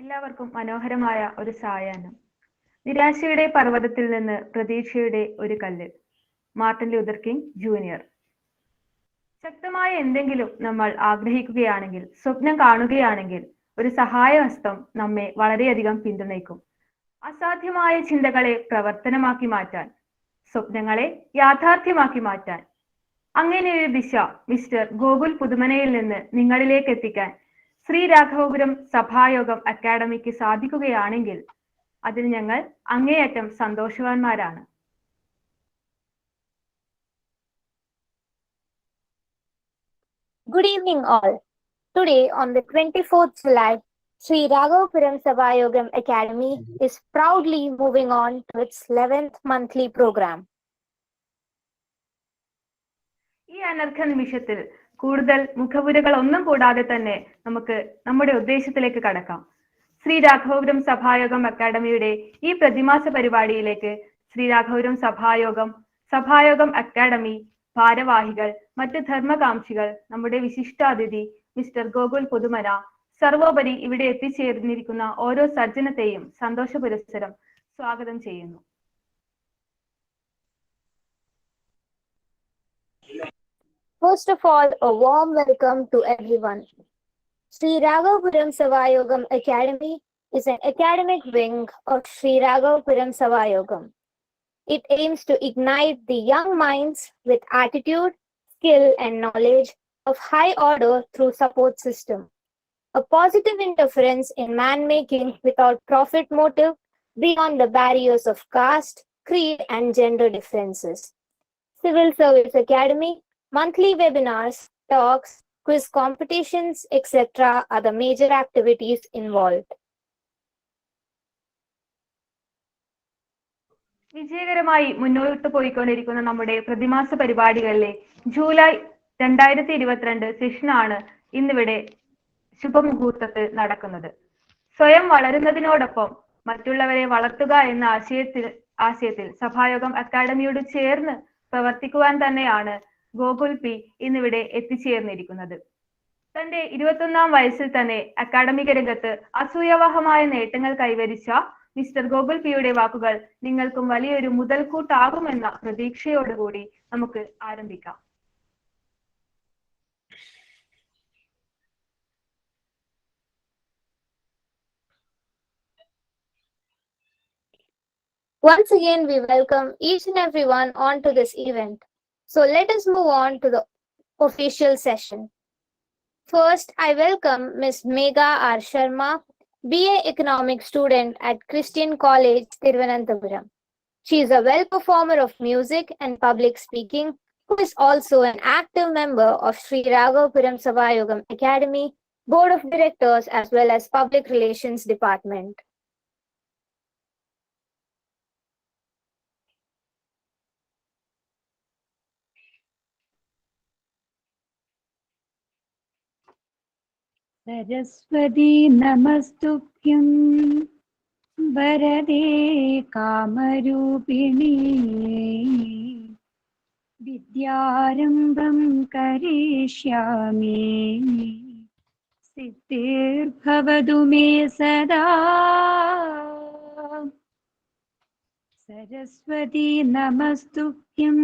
എല്ലാവർക്കും മനോഹരമായ ഒരു സായാഹ്നം. നിരാശയുടെ പർവ്വതത്തിൽ നിന്ന് പ്രതീക്ഷയുടെ ഒരു കല്ല്. Martin Luther king junior. ശക്തമായ എന്തെങ്കിലും നമ്മൾ ആഗ്രഹിക്കുകയാണെങ്കിൽ, സ്വപ്നം കാണുകയാണെങ്കിൽ, ഒരു സഹായഹസ്തം നമ്മെ വളരെയധികം പിന്തുണയ്ക്കും. അസാധ്യമായ ചിന്തകളെ പ്രവർത്തനമാക്കി മാറ്റാൻ, സ്വപ്നങ്ങളെ യാഥാർത്ഥ്യമാക്കി മാറ്റാൻ. അങ്ങനെയൊരു ദിശ മിസ്റ്റർ ഗോകുൽ പുതുമനയിൽ നിന്ന് നിങ്ങളിലേക്ക് എത്തിക്കാൻ ശ്രീ രാഘവപുരം സഭായോഗം അക്കാഡമിക്ക് സാധിക്കുകയാണെങ്കിൽ അതിന് ഞങ്ങൾ അങ്ങേയറ്റം സന്തോഷവാന്മാരാണ്. Good evening all. Today on the 24th July, Sree Raghavapuram Sabhayogam Academy is proudly moving on to its 11th monthly program. ഈ അനർഘ നിമിഷത്തിൽ കൂടുതൽ മുഖവുരകൾ ഒന്നും കൂടാതെ തന്നെ നമുക്ക് നമ്മുടെ ഉദ്ദേശത്തിലേക്ക് കടക്കാം. ശ്രീ രാഘവപുരം സഭായോഗം അക്കാഡമിയുടെ ഈ പ്രതിമാസ പരിപാടിയിലേക്ക് ശ്രീ രാഘവപുരം സഭായോഗം അക്കാഡമി ഭാരവാഹികൾ, മറ്റ് ധർമ്മകാംക്ഷികൾ, നമ്മുടെ വിശിഷ്ടാതിഥി മിസ്റ്റർ ഗോകുൽ പുതുമന, സർവോപരി ഇവിടെ എത്തിച്ചേർന്നിരിക്കുന്ന ഓരോ സജ്ജനത്തെയും സന്തോഷ പുരസ്സരം സ്വാഗതം ചെയ്യുന്നു. First of all, a warm welcome to everyone. Sree Raghavapuram Sabhayogam Academy is an academic wing of Sree Raghavapuram Sabhayogam. It aims to ignite the young minds with attitude, skill, and knowledge of high order through support system. A positive interference in man-making without profit motive beyond the barriers of caste, creed, and gender differences. Civil Service Academy, monthly webinars, talks, quiz competitions, etc. are the major activities involved. വിജയകരമായി മുന്നോട്ട് പോയിക്കൊണ്ടിരിക്കുന്ന നമ്മുടെ പ്രതിമാസ പരിപാടികളിലെ July 2022 സെഷനാണ് ഇന്നിവിടെ ശുഭമുഹൂർത്തത്തിൽ നടക്കുന്നത്. സ്വയം വളരുന്നതിനോടൊപ്പം മറ്റുള്ളവരെ വളർത്തുക എന്ന ആശയത്തിൽ സഭായോഗം അക്കാഡമിയോട് ചേർന്ന് പ്രവർത്തിക്കുവാൻ തന്നെയാണ് ഗോകുൽ പി ഇന്നിവിടെ എത്തിച്ചേർന്നിരിക്കുന്നത്. തന്റെ 21ാം വയസ്സിൽ തന്നെ അക്കാഡമിക രംഗത്ത് അസൂയാവഹമായ നേട്ടങ്ങൾ കൈവരിച്ച മിസ്റ്റർ ഗോകുൽ പിയുടെ വാക്കുകൾ നിങ്ങൾക്കും വലിയൊരു മുതൽക്കൂട്ടാകുമെന്ന പ്രതീക്ഷയോടുകൂടി നമുക്ക് ആരംഭിക്കാം. Once again, we welcome each and everyone onto this event. So let us move on to the official session. First, I welcome Ms. Megha R. Sharma, BA Economics student at Christian College, Thiruvananthapuram. She is a well performer of music and public speaking, who is also an active member of Sree Raghavapuram Sabhayogam Academy, Board of Directors, as well as Public Relations Department. Saraswati नमस्तुभ्यं वरदे कामरूपिणी विद्यारम्भं करिष्यामि सिद्धिर्भवतु मे सदा सरस्वती नमस्तुभ्यं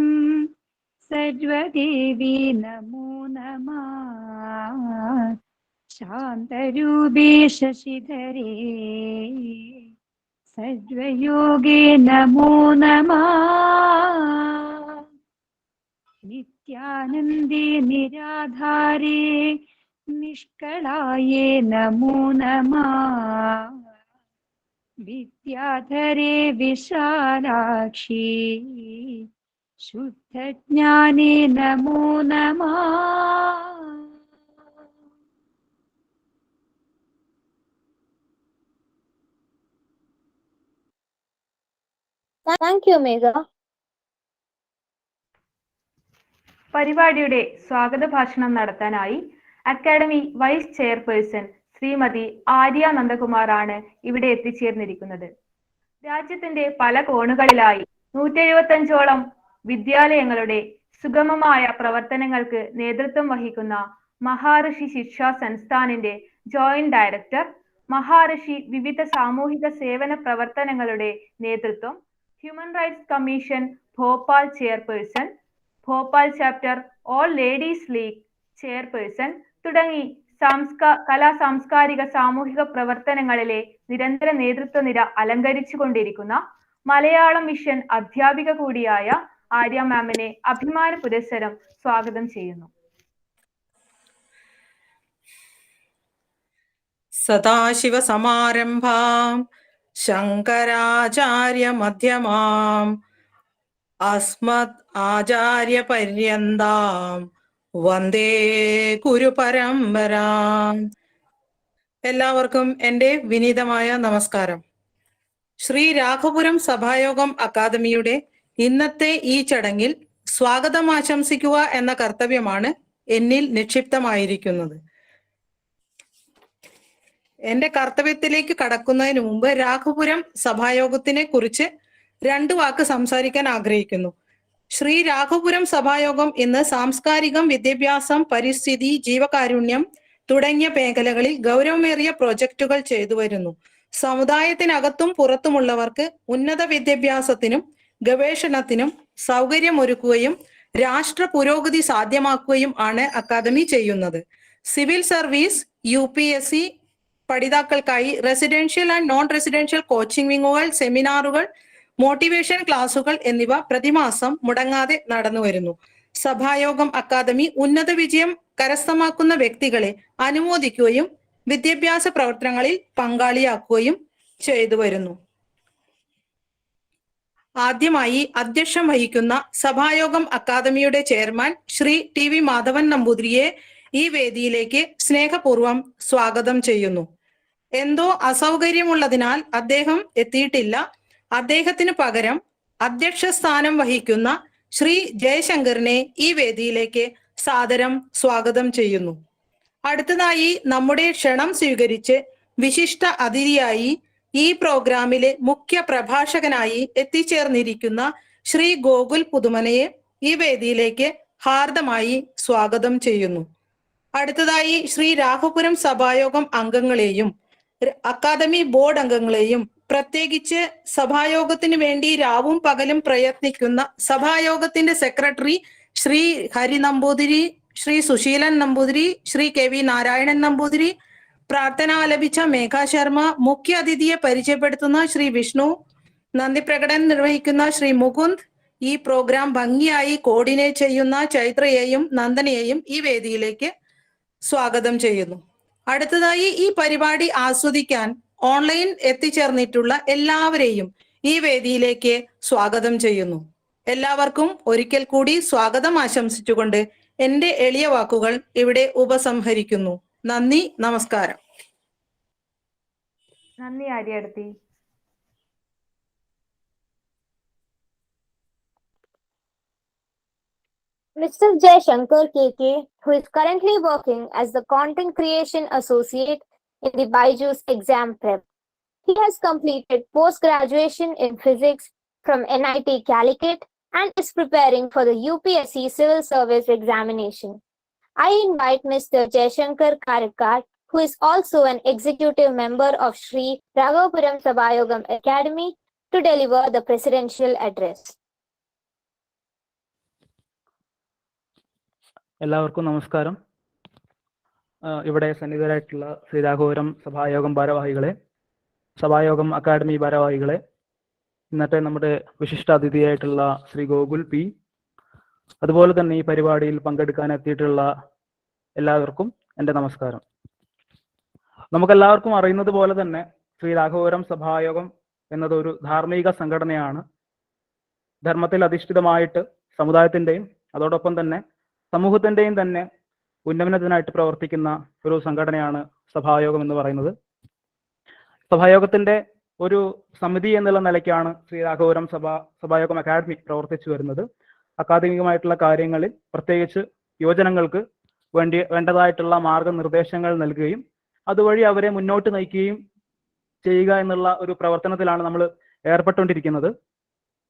सर्वदेवी नमो नमः शान्तरूपे शशिधरे सर्वयोगे नमो नमः नित्यानन्दे निराधारे निष्कलाये नमो नमः विद्याधरे विशालाक्षी शुद्धज्ञाने नमो नमः. Thank you, Megha. പരിപാടിയുടെ സ്വാഗത ഭാഷണം നടത്താനായി academy vice chairperson Shrimati Arya നന്ദകുമാറാണ് ഇവിടെ എത്തിച്ചേർന്നിരിക്കുന്നത്. രാജ്യത്തിന്റെ പല കോണുകളിലായി 175ഓളം വിദ്യാലയങ്ങളുടെ സുഗമമായ പ്രവർത്തനങ്ങൾക്ക് നേതൃത്വം വഹിക്കുന്ന മഹാഋഷി ശിക്ഷാ സംസ്ഥാനിന്റെ ജോയിന്റ് ഡയറക്ടർ, മഹാഋഷി വിവിധ സാമൂഹിക സേവന പ്രവർത്തനങ്ങളുടെ നേതൃത്വം, human rights commission Bhopal chairperson, Bhopal chapter all ladies league chairperson തുടങ്ങി സാംസ്കാരിക സാമൂഹിക പ്രവർത്തനങ്ങളിലെ നിരന്തര നേതൃത്വ നിര അലങ്കരിച്ചുകൊണ്ടിരിക്കുന്ന മലയാളം മിഷൻ അധ്യാപിക കൂടിയായ ആര്യ മാമിനെ അഭിമാന പുരസ്സരം സ്വാഗതം ചെയ്യുന്നു. സദാശിവസമാരംഭാം ശങ്കരാചാര്യ മധ്യമാം അസ്മദ് ആചാര്യപര്യന്താം വന്ദേ ഗുരുപരമ്പരാം. എല്ലാവർക്കും എൻ്റെ വിനീതമായ നമസ്കാരം. ശ്രീ രാഘവപുരം സഭായോഗം അക്കാദമിയുടെ ഇന്നത്തെ ഈ ചടങ്ങിൽ സ്വാഗതം ആശംസിക്കുക എന്ന കർത്തവ്യമാണ് എന്നിൽ നിക്ഷിപ്തമായിരിക്കുന്നത്. എന്റെ കർത്തവ്യത്തിലേക്ക് കടക്കുന്നതിന് മുമ്പ് രാഘവപുരം സഭായോഗത്തിനെ കുറിച്ച് 2 വാക്ക് സംസാരിക്കാൻ ആഗ്രഹിക്കുന്നു. ശ്രീ രാഘവപുരം സഭായോഗം ഇന്ന് സാംസ്കാരികം, വിദ്യാഭ്യാസം, പരിസ്ഥിതി, ജീവകാരുണ്യം തുടങ്ങിയ മേഖലകളിൽ ഗൗരവമേറിയ പ്രോജക്റ്റുകൾ ചെയ്തു വരുന്നു. സമുദായത്തിനകത്തും പുറത്തുമുള്ളവർക്ക് ഉന്നത വിദ്യാഭ്യാസത്തിനും ഗവേഷണത്തിനും സൗകര്യമൊരുക്കുകയും രാഷ്ട്ര പുരോഗതി സാധ്യമാക്കുകയും ആണ് അക്കാദമി ചെയ്യുന്നത്. സിവിൽ സർവീസ്, UPSC പഠിതാക്കൾക്കായി residential and non residential coaching വിങ്ങുകൾ, സെമിനാറുകൾ, മോട്ടിവേഷൻ ക്ലാസുകൾ എന്നിവ പ്രതിമാസം മുടങ്ങാതെ നടന്നു വരുന്നു. സഭായോഗം അക്കാദമി ഉന്നത വിജയം കരസ്ഥമാക്കുന്ന വ്യക്തികളെ അനുമോദിക്കുകയും വിദ്യാഭ്യാസ പ്രവർത്തനങ്ങളിൽ പങ്കാളിയാക്കുകയും ചെയ്തു വരുന്നു. ആദ്യമായി അധ്യക്ഷം വഹിക്കുന്ന സഭായോഗം അക്കാദമിയുടെ ചെയർമാൻ ശ്രീ TV മാധവൻ നമ്പൂതിരിയെ ഈ വേദിയിലേക്ക് സ്നേഹപൂർവം സ്വാഗതം ചെയ്യുന്നു. എന്തോ അസൗകര്യമുള്ളതിനാൽ അദ്ദേഹം എത്തിയിട്ടില്ല. അദ്ദേഹത്തിന് പകരം അധ്യക്ഷ സ്ഥാനം വഹിക്കുന്ന ശ്രീ ജയശങ്കറിനെ ഈ വേദിയിലേക്ക് സാദരം സ്വാഗതം ചെയ്യുന്നു. അടുത്തതായി നമ്മുടെ ക്ഷണം സ്വീകരിച്ച് വിശിഷ്ട അതിഥിയായി ഈ പ്രോഗ്രാമിലെ മുഖ്യ പ്രഭാഷകനായി എത്തിച്ചേർന്നിരിക്കുന്ന ശ്രീ ഗോകുൽ പുതുമനയെ ഈ വേദിയിലേക്ക് ഹാർദമായി സ്വാഗതം ചെയ്യുന്നു. അടുത്തതായി ശ്രീ രാഘവപുരം സഭായോഗം അംഗങ്ങളെയും അക്കാദമി ബോർഡ് അംഗങ്ങളെയും പ്രത്യേകിച്ച് സഭായോഗത്തിന് വേണ്ടി രാവും പകലും പ്രയത്നിക്കുന്ന സഭായോഗത്തിന്റെ സെക്രട്ടറി ശ്രീ ഹരി നമ്പൂതിരി, ശ്രീ സുശീലൻ നമ്പൂതിരി, ശ്രീ KV നാരായണൻ നമ്പൂതിരി, പ്രാർത്ഥന ആലപിച്ച മേഘ ശർമ്മ, മുഖ്യ അതിഥിയെ പരിചയപ്പെടുത്തുന്ന ശ്രീ വിഷ്ണു, നന്ദി പ്രകടനം നിർവഹിക്കുന്ന ശ്രീ മുകുന്ദ്, ഈ പ്രോഗ്രാം ഭംഗിയായി കോർഡിനേറ്റ് ചെയ്യുന്ന ചൈത്രയെയും നന്ദനയെയും ഈ വേദിയിലേക്ക് സ്വാഗതം ചെയ്യുന്നു. അടുത്തതായി ഈ പരിപാടി ആസ്വദിക്കാൻ ഓൺലൈൻ എത്തിച്ചേർന്നിട്ടുള്ള എല്ലാവരെയും ഈ വേദിയിലേക്ക് സ്വാഗതം ചെയ്യുന്നു. എല്ലാവർക്കും ഒരിക്കൽ കൂടി സ്വാഗതം ആശംസിച്ചുകൊണ്ട് എൻ്റെ എളിയ വാക്കുകൾ ഇവിടെ ഉപസംഹരിക്കുന്നു. നന്ദി, നമസ്കാരം. നന്ദി ആര്യാടത്തി. Mr. Jaishankar KK, who is currently working as the Content Creation Associate in the BYJU'S exam prep. He has completed post-graduation in physics from NIT Calicut and is preparing for the UPSC Civil Service examination. I invite Mr. Jaishankar Karikkar, who is also an executive member of Sree Raghavapuram Sabhayogam Academy, to deliver the presidential address. എല്ലാവർക്കും നമസ്കാരം. ഇവിടെ സന്നിധരായിട്ടുള്ള ശ്രീ രാഘവപുരം സഭായോഗം ഭാരവാഹികളെ, സഭായോഗം academy ഭാരവാഹികളെ, ഇന്നത്തെ നമ്മുടെ വിശിഷ്ടാതിഥിയായിട്ടുള്ള Shri Gokul P, അതുപോലെ തന്നെ ഈ പരിപാടിയിൽ പങ്കെടുക്കാൻ എത്തിയിട്ടുള്ള എല്ലാവർക്കും എൻ്റെ നമസ്കാരം. നമുക്കെല്ലാവർക്കും അറിയുന്നത് പോലെ തന്നെ ശ്രീ രാഘവപുരം സഭായോഗം എന്നത് ഒരു ധാർമ്മിക സംഘടനയാണ്. ധർമ്മത്തിൽ അധിഷ്ഠിതമായിട്ട് സമുദായത്തിൻ്റെയും അതോടൊപ്പം തന്നെ സമൂഹത്തിൻ്റെയും തന്നെ ഉന്നമനത്തിനായിട്ട് പ്രവർത്തിക്കുന്ന ഒരു സംഘടനയാണ് സഭായോഗം എന്ന് പറയുന്നത്. സഭായോഗത്തിന്റെ ഒരു സമിതി എന്നുള്ള നിലയ്ക്കാണ് ശ്രീ രാഘവപുരം സഭായോഗം അക്കാദമി പ്രവർത്തിച്ചു വരുന്നത്. അക്കാദമികമായിട്ടുള്ള കാര്യങ്ങളിൽ പ്രത്യേകിച്ച് യുവജനങ്ങൾക്ക് വേണ്ടതായിട്ടുള്ള മാർഗനിർദ്ദേശങ്ങൾ നൽകുകയും അതുവഴി അവരെ മുന്നോട്ട് നയിക്കുകയും ചെയ്യുക എന്നുള്ള ഒരു പ്രവർത്തനത്തിലാണ് നമ്മൾ ഏർപ്പെട്ടുകൊണ്ടിരിക്കുന്നത്.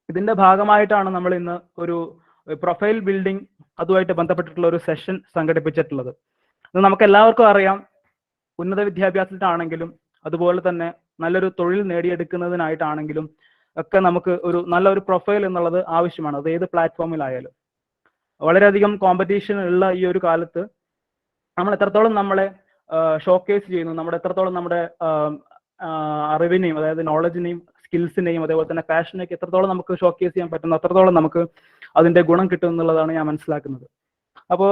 ഇതിന്റെ ഭാഗമായിട്ടാണ് നമ്മൾ ഇന്ന് ഒരു പ്രൊഫൈൽ ബിൽഡിംഗ് അതുമായിട്ട് ബന്ധപ്പെട്ടിട്ടുള്ള ഒരു സെഷൻ സംഘടിപ്പിച്ചിട്ടുള്ളത്. ഇത് നമുക്ക് എല്ലാവർക്കും അറിയാം, ഉന്നത വിദ്യാഭ്യാസത്തിലാണെങ്കിലും അതുപോലെ തന്നെ നല്ലൊരു തൊഴിൽ നേടിയെടുക്കുന്നതിനായിട്ടാണെങ്കിലും ഒക്കെ നമുക്ക് നല്ലൊരു പ്രൊഫൈൽ എന്നുള്ളത് ആവശ്യമാണ്. അത് ഏത് പ്ലാറ്റ്ഫോമിലായാലും. വളരെയധികം കോമ്പറ്റീഷൻ ഉള്ള ഈ ഒരു കാലത്ത് നമ്മൾ എത്രത്തോളം നമ്മളെ ഷോക്കേസ് ചെയ്യുന്നു, നമ്മുടെ എത്രത്തോളം നമ്മുടെ അറിവിനെയും, അതായത് നോളജിനെയും സ്കിൽസിനെയും അതേപോലെ തന്നെ പാഷനെയൊക്കെ എത്രത്തോളം നമുക്ക് ഷോക്കേസ് ചെയ്യാൻ പറ്റുന്നു, അത്രത്തോളം നമുക്ക് അതിന്റെ ഗുണം കിട്ടും എന്നുള്ളതാണ് ഞാൻ മനസ്സിലാക്കുന്നത്. അപ്പോൾ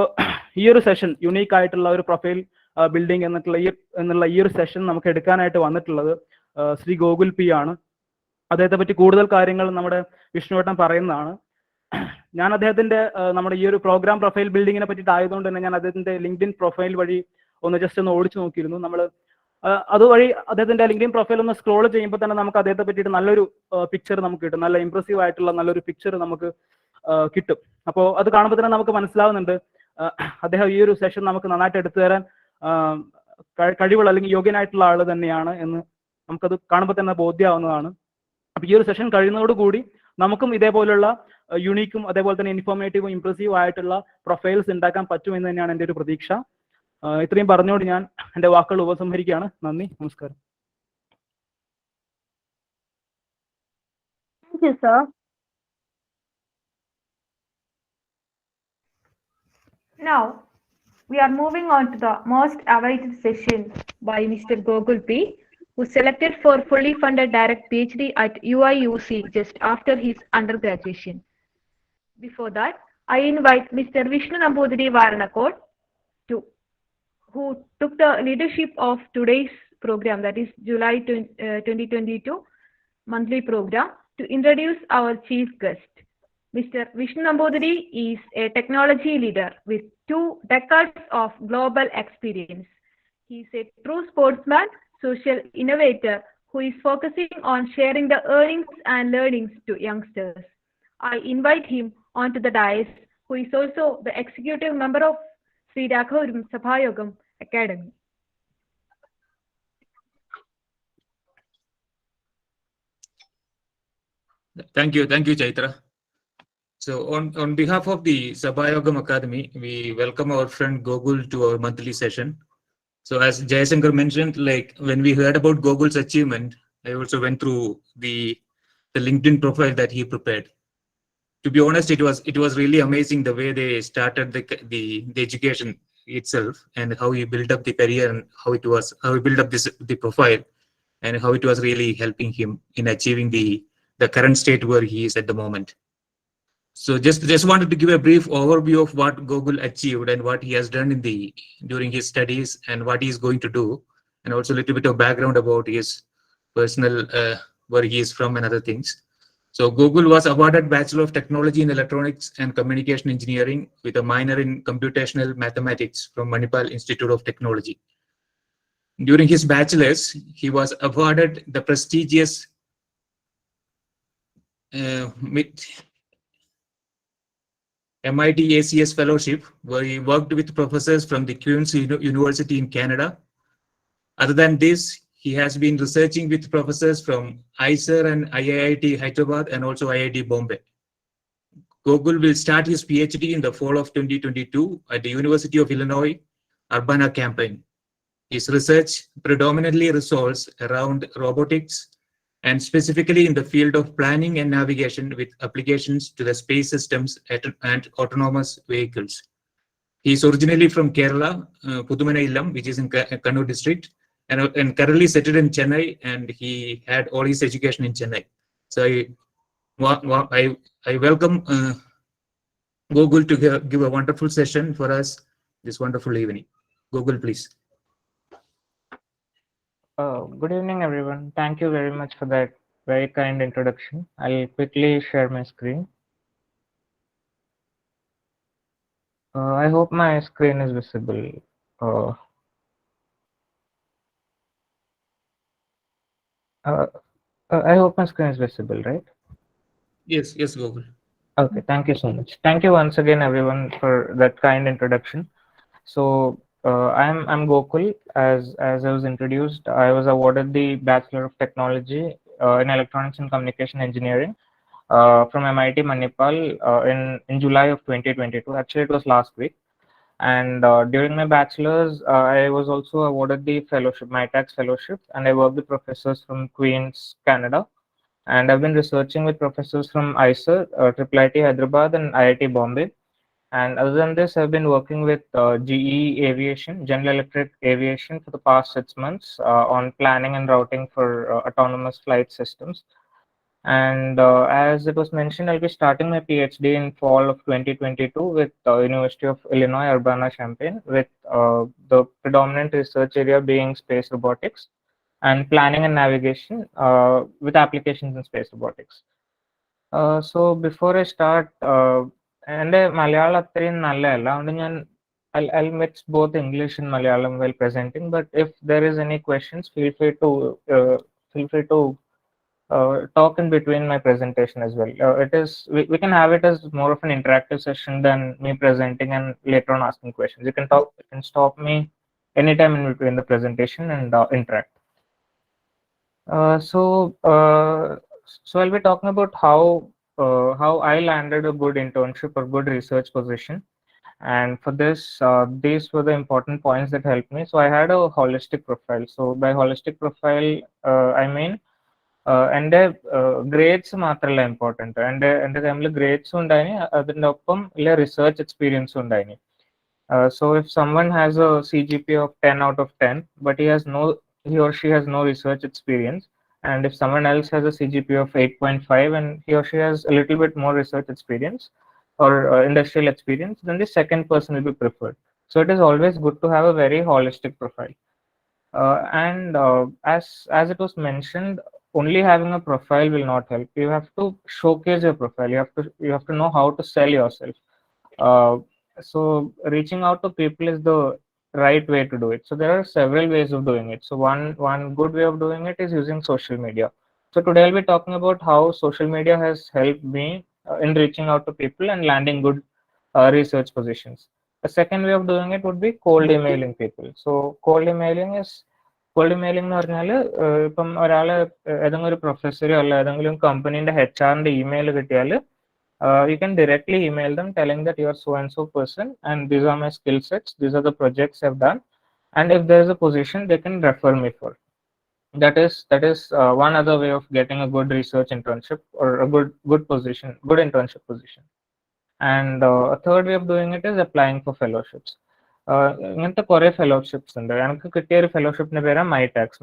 ഈ ഒരു സെഷൻ, യുണീക്ക് ആയിട്ടുള്ള ഒരു പ്രൊഫൈൽ ബിൽഡിംഗ് എന്നുള്ള ഈ ഒരു സെഷൻ നമുക്ക് എടുക്കാനായിട്ട് വന്നിട്ടുള്ളത് ശ്രീ ഗോകുൽ പി ആണ്. അദ്ദേഹത്തെ പറ്റി കൂടുതൽ കാര്യങ്ങൾ നമ്മുടെ വിഷ്ണുവേട്ടൻ പറയുന്നതാണ്. ഞാൻ അദ്ദേഹത്തിന്റെ നമ്മുടെ ഈ ഒരു പ്രോഗ്രാം പ്രൊഫൈൽ ബിൽഡിങ്ങിനെ പറ്റിയിട്ട് ആയതുകൊണ്ട് തന്നെ ഞാൻ അദ്ദേഹത്തിന്റെ ലിങ്ക്ഡിൻ പ്രൊഫൈൽ വഴി ജസ്റ്റ് ഒന്ന് ഓടിച്ചു നോക്കിയിരുന്നു. നമ്മൾ അതുവഴി അദ്ദേഹത്തിന്റെ ലിങ്ക്ഡിൻ പ്രൊഫൈൽ ഒന്ന് സ്ക്രോൾ ചെയ്യുമ്പോൾ തന്നെ നമുക്ക് അദ്ദേഹത്തെ പറ്റിയിട്ട് നല്ലൊരു പിക്ചർ നമുക്ക് കിട്ടും, നല്ല ഇംപ്രസീവ് ആയിട്ടുള്ള നല്ലൊരു പിക്ചർ നമുക്ക് കിട്ടും. അപ്പോൾ അത് കാണുമ്പോൾ തന്നെ നമുക്ക് മനസ്സിലാവുന്നുണ്ട് അദ്ദേഹം ഈ ഒരു സെഷൻ നമുക്ക് നന്നായിട്ട് എടുത്തു തരാൻ കഴിവുള്ള അല്ലെങ്കിൽ യോഗ്യനായിട്ടുള്ള ആൾ തന്നെയാണ് എന്ന് നമുക്കത് കാണുമ്പോൾ തന്നെ ബോധ്യമാവുന്നതാണ്. അപ്പൊ ഈ ഒരു സെഷൻ കഴിയുന്നതോടുകൂടി നമുക്കും ഇതേപോലുള്ള യുണീക്കും അതേപോലെ തന്നെ ഇൻഫോർമേറ്റീവും ഇംപ്രസീവ് ആയിട്ടുള്ള പ്രൊഫൈൽസ് ഉണ്ടാക്കാൻ പറ്റുമെന്ന് തന്നെയാണ് എൻ്റെ ഒരു പ്രതീക്ഷ. ഇത്രയും പറഞ്ഞുകൊണ്ട് ഞാൻ എൻ്റെ വാക്കുകൾ ഉപസംഹരിക്കുകയാണ്. നന്ദി, നമസ്കാരം. Thank you, sir. Now, we are moving on to the most awaited session by Mr. GOKUL P, who selected for fully funded direct PhD at UIUC just after his undergraduation. Before that, I invite Mr. Vishnu Nambudiri Varanakot, who took the leadership of today's program, that is July 2022 monthly program, to introduce our chief guest. Mr. Vishnu Nambudiri is a technology leader with 2 decades of global experience. He is a true sportsman, social innovator who is focusing on sharing the earnings and learnings to youngsters. I invite him onto the dais, who is also the executive member of Sree Raghavapuram Sabhayogam Academy. Thank you, Chaitra. So on behalf of the Sabhayogam Academy, we welcome our friend Gokul to our monthly session. So as Jayasankar mentioned, like when we heard about Gokul's achievement, I also went through the LinkedIn profile that he prepared. To be honest, it was really amazing the way they started the education itself, and how he built up the career, and how he built up the profile, and how it was really helping him in achieving the current state where he is at the moment. So just wanted to give a brief overview of what Gokul achieved and what he has done during his studies and what he is going to do, and also a little bit of background about his personal where he is from and other things. So Gokul was awarded Bachelor of Technology in Electronics and Communication Engineering with a minor in computational mathematics from Manipal Institute of Technology. During his bachelor's, he was awarded the prestigious MIT ACS Fellowship, where he worked with professors from the Queen's University in Canada. Other than this, he has been researching with professors from IISER and IIT Hyderabad and also IIT Bombay. Gokul will start his PhD in the fall of 2022 at the University of Illinois, Urbana campaign. His research predominantly revolves around robotics, and specifically in the field of planning and navigation with applications to the space systems and autonomous vehicles. He is originally from Kerala, Pudumana Illam, which is in Kannur district, and currently settled in Chennai, and he had all his education in Chennai. So I welcome Gokul to give a wonderful session for us this wonderful evening. Gokul, please. Good evening, everyone. Thank you very much for that very kind introduction. I'll quickly share my screen. I hope my screen is visible. I hope my screen is visible, right? Yes, Gokul. Okay, thank you so much. Thank you once again, everyone, for that kind introduction. So I'm Gokul. As I was introduced, I was awarded the Bachelor of Technology in Electronics and Communication Engineering from MIT Manipal in July of 2022. Actually, it was last week. And during my bachelor's, I was also awarded the fellowship, my tax fellowship, and I worked with professors from Queens, Canada. And I've been researching with professors from IISER, IIIT Hyderabad, and IIT Bombay. And other than this, I've been working with GE Aviation, General Electric Aviation, for the past 6 months on planning and routing for autonomous flight systems. And as it was mentioned, I'll be starting my PhD in fall of 2022 with University of Illinois Urbana-Champaign, with the predominant research area being space robotics and planning and navigation with applications in space robotics. So before I start, എൻ്റെ മലയാളം അത്രയും നല്ലതല്ല അതുകൊണ്ട് ഞാൻ I'll mix both English and Malayalam while presenting, but if there is any questions, feel free to talk in between my presentation as well. We can have it as more of an interactive session than me presenting and later on asking questions. You can stop me anytime in between the presentation and interact. So I'll be talking about how I landed a good internship or good research position. And for this, these were the important points that helped me. So I had a holistic profile. So by holistic profile, I mean എൻ്റെ grades മാത്രമല്ല important. എൻ്റെ ടൈമിൽ ഗ്രേഡ്സും ഉണ്ടായിന്, അതിൻ്റെ ഒപ്പം ഇല്ല research എക്സ്പീരിയൻസും ഉണ്ടായിന്. So if someone has a CGPA of 10 out of 10, but he or she has no research experience, and if someone else has a CGPA of 8.5 and he or she has a little bit more research experience or industrial experience, then the second person will be preferred. So it is always good to have a very holistic profile. And as it was mentioned, only having a profile will not help. You have to showcase your profile. You have to know how to sell yourself. So reaching out to people is the right way to do it. So there are several ways of doing it. So one good way of doing it is using social media. So today I'll be talking about how social media has helped me in reaching out to people and landing good research positions. The second way of doing it would be cold emailing people. So cold emailing എന്ന് പറഞ്ഞാൽ ഇപ്പം ഒരാൾ ഏതെങ്കിലും ഒരു പ്രൊഫസറോ അല്ല ഏതെങ്കിലും കമ്പനീൻ്റെ HR-ന്റെ email കിട്ടിയാൽ you can directly email them telling that you are so and so person and these are my skill sets, these are the projects I've done, and if there is a position they can refer me for. That is one other way of getting a good research internship or a good internship position. And a third way of doing it is applying for fellowships. ഇങ്ങനത്തെ കുറേ fellowships ഉണ്ട്. എനിക്ക് കിട്ടിയ ഒരു ഫെലോഷിപ്പിന്റെ പേരാണ്